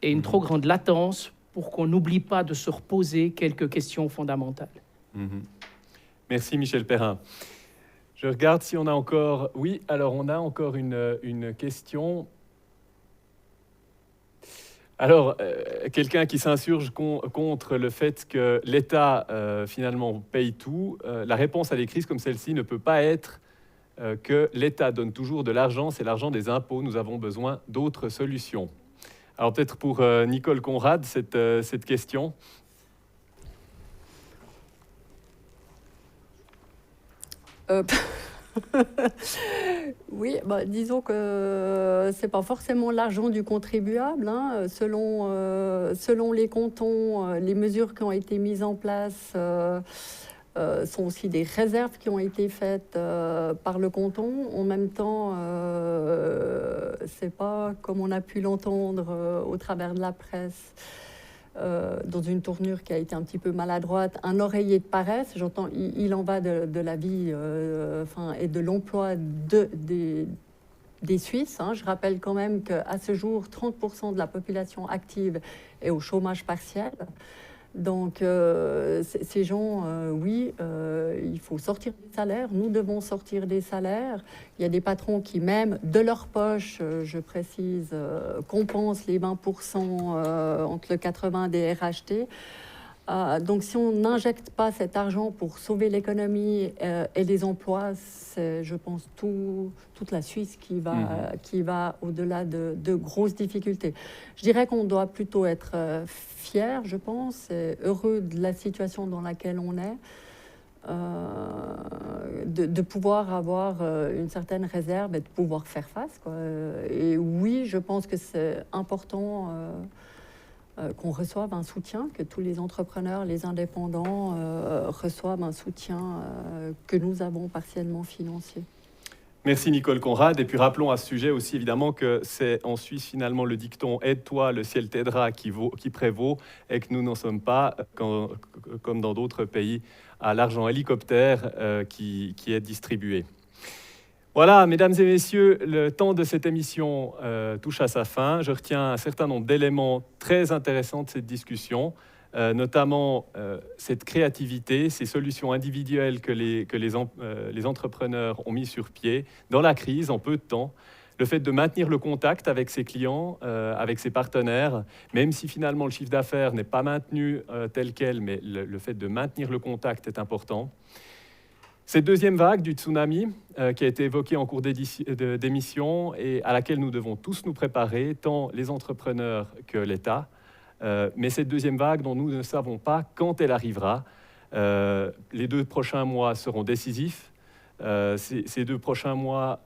et une trop grande latence pour qu'on n'oublie pas de se reposer quelques questions fondamentales. Merci Michel Perrin. Je regarde si on a encore... Oui, alors on a encore une question. Alors, quelqu'un qui s'insurge contre le fait que l'État, finalement, paye tout. La réponse à des crises comme celle-ci ne peut pas être que l'État donne toujours de l'argent. C'est l'argent des impôts. Nous avons besoin d'autres solutions. Alors, peut-être pour Nicole Conrad, cette question. Oui, disons que c'est pas forcément l'argent du contribuable. Selon les cantons, les mesures qui ont été mises en place sont aussi des réserves qui ont été faites par le canton. En même temps, c'est pas comme on a pu l'entendre au travers de la presse. Dans une tournure qui a été un petit peu maladroite, un oreiller de paresse. J'entends, il en va de la vie et de l'emploi des Suisses. Je rappelle quand même qu'à ce jour, 30% de la population active est au chômage partiel. Donc, ces gens, oui, il faut sortir des salaires. Nous devons sortir des salaires. Il y a des patrons qui, même de leur poche, je précise, compensent les 20% entre le 80 des RHT. Donc, si on n'injecte pas cet argent pour sauver l'économie et les emplois, c'est, je pense, toute la Suisse qui va au-delà de grosses difficultés. Je dirais qu'on doit plutôt être fiers, je pense, et heureux de la situation dans laquelle on est, de pouvoir avoir une certaine réserve et de pouvoir faire face, quoi. Et oui, je pense que c'est important qu'on reçoive un soutien, que tous les entrepreneurs, les indépendants reçoivent un soutien que nous avons partiellement financier. Merci Nicole Conrad. Et puis rappelons à ce sujet aussi évidemment que c'est en Suisse finalement le dicton « aide-toi, le ciel t'aidera » qui prévaut et que nous n'en sommes pas, comme dans d'autres pays, à l'argent hélicoptère qui est distribué. Voilà, mesdames et messieurs, le temps de cette émission touche à sa fin. Je retiens un certain nombre d'éléments très intéressants de cette discussion, notamment cette créativité, ces solutions individuelles que les entrepreneurs ont mis sur pied dans la crise en peu de temps, le fait de maintenir le contact avec ses clients, avec ses partenaires, même si finalement le chiffre d'affaires n'est pas maintenu tel quel, mais le fait de maintenir le contact est important. Cette deuxième vague du tsunami qui a été évoquée en cours d'émission et à laquelle nous devons tous nous préparer, tant les entrepreneurs que l'État, mais cette deuxième vague dont nous ne savons pas quand elle arrivera. Les 2 prochains mois seront décisifs. Ces 2 prochains mois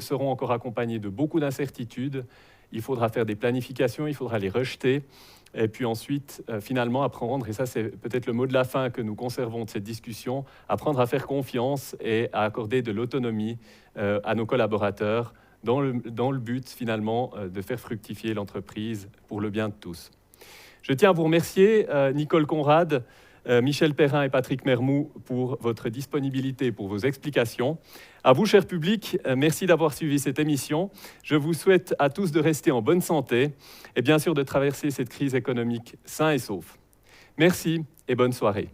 seront encore accompagnés de beaucoup d'incertitudes. Il faudra faire des planifications, il faudra les rejeter. Et puis ensuite, finalement, apprendre, et ça c'est peut-être le mot de la fin que nous conservons de cette discussion, apprendre à faire confiance et à accorder de l'autonomie à nos collaborateurs dans le but finalement de faire fructifier l'entreprise pour le bien de tous. Je tiens à vous remercier, Nicole Conrad, Michel Perrin et Patrick Mermoux, pour votre disponibilité, pour vos explications. À vous, cher public, merci d'avoir suivi cette émission. Je vous souhaite à tous de rester en bonne santé et bien sûr de traverser cette crise économique sain et sauf. Merci et bonne soirée.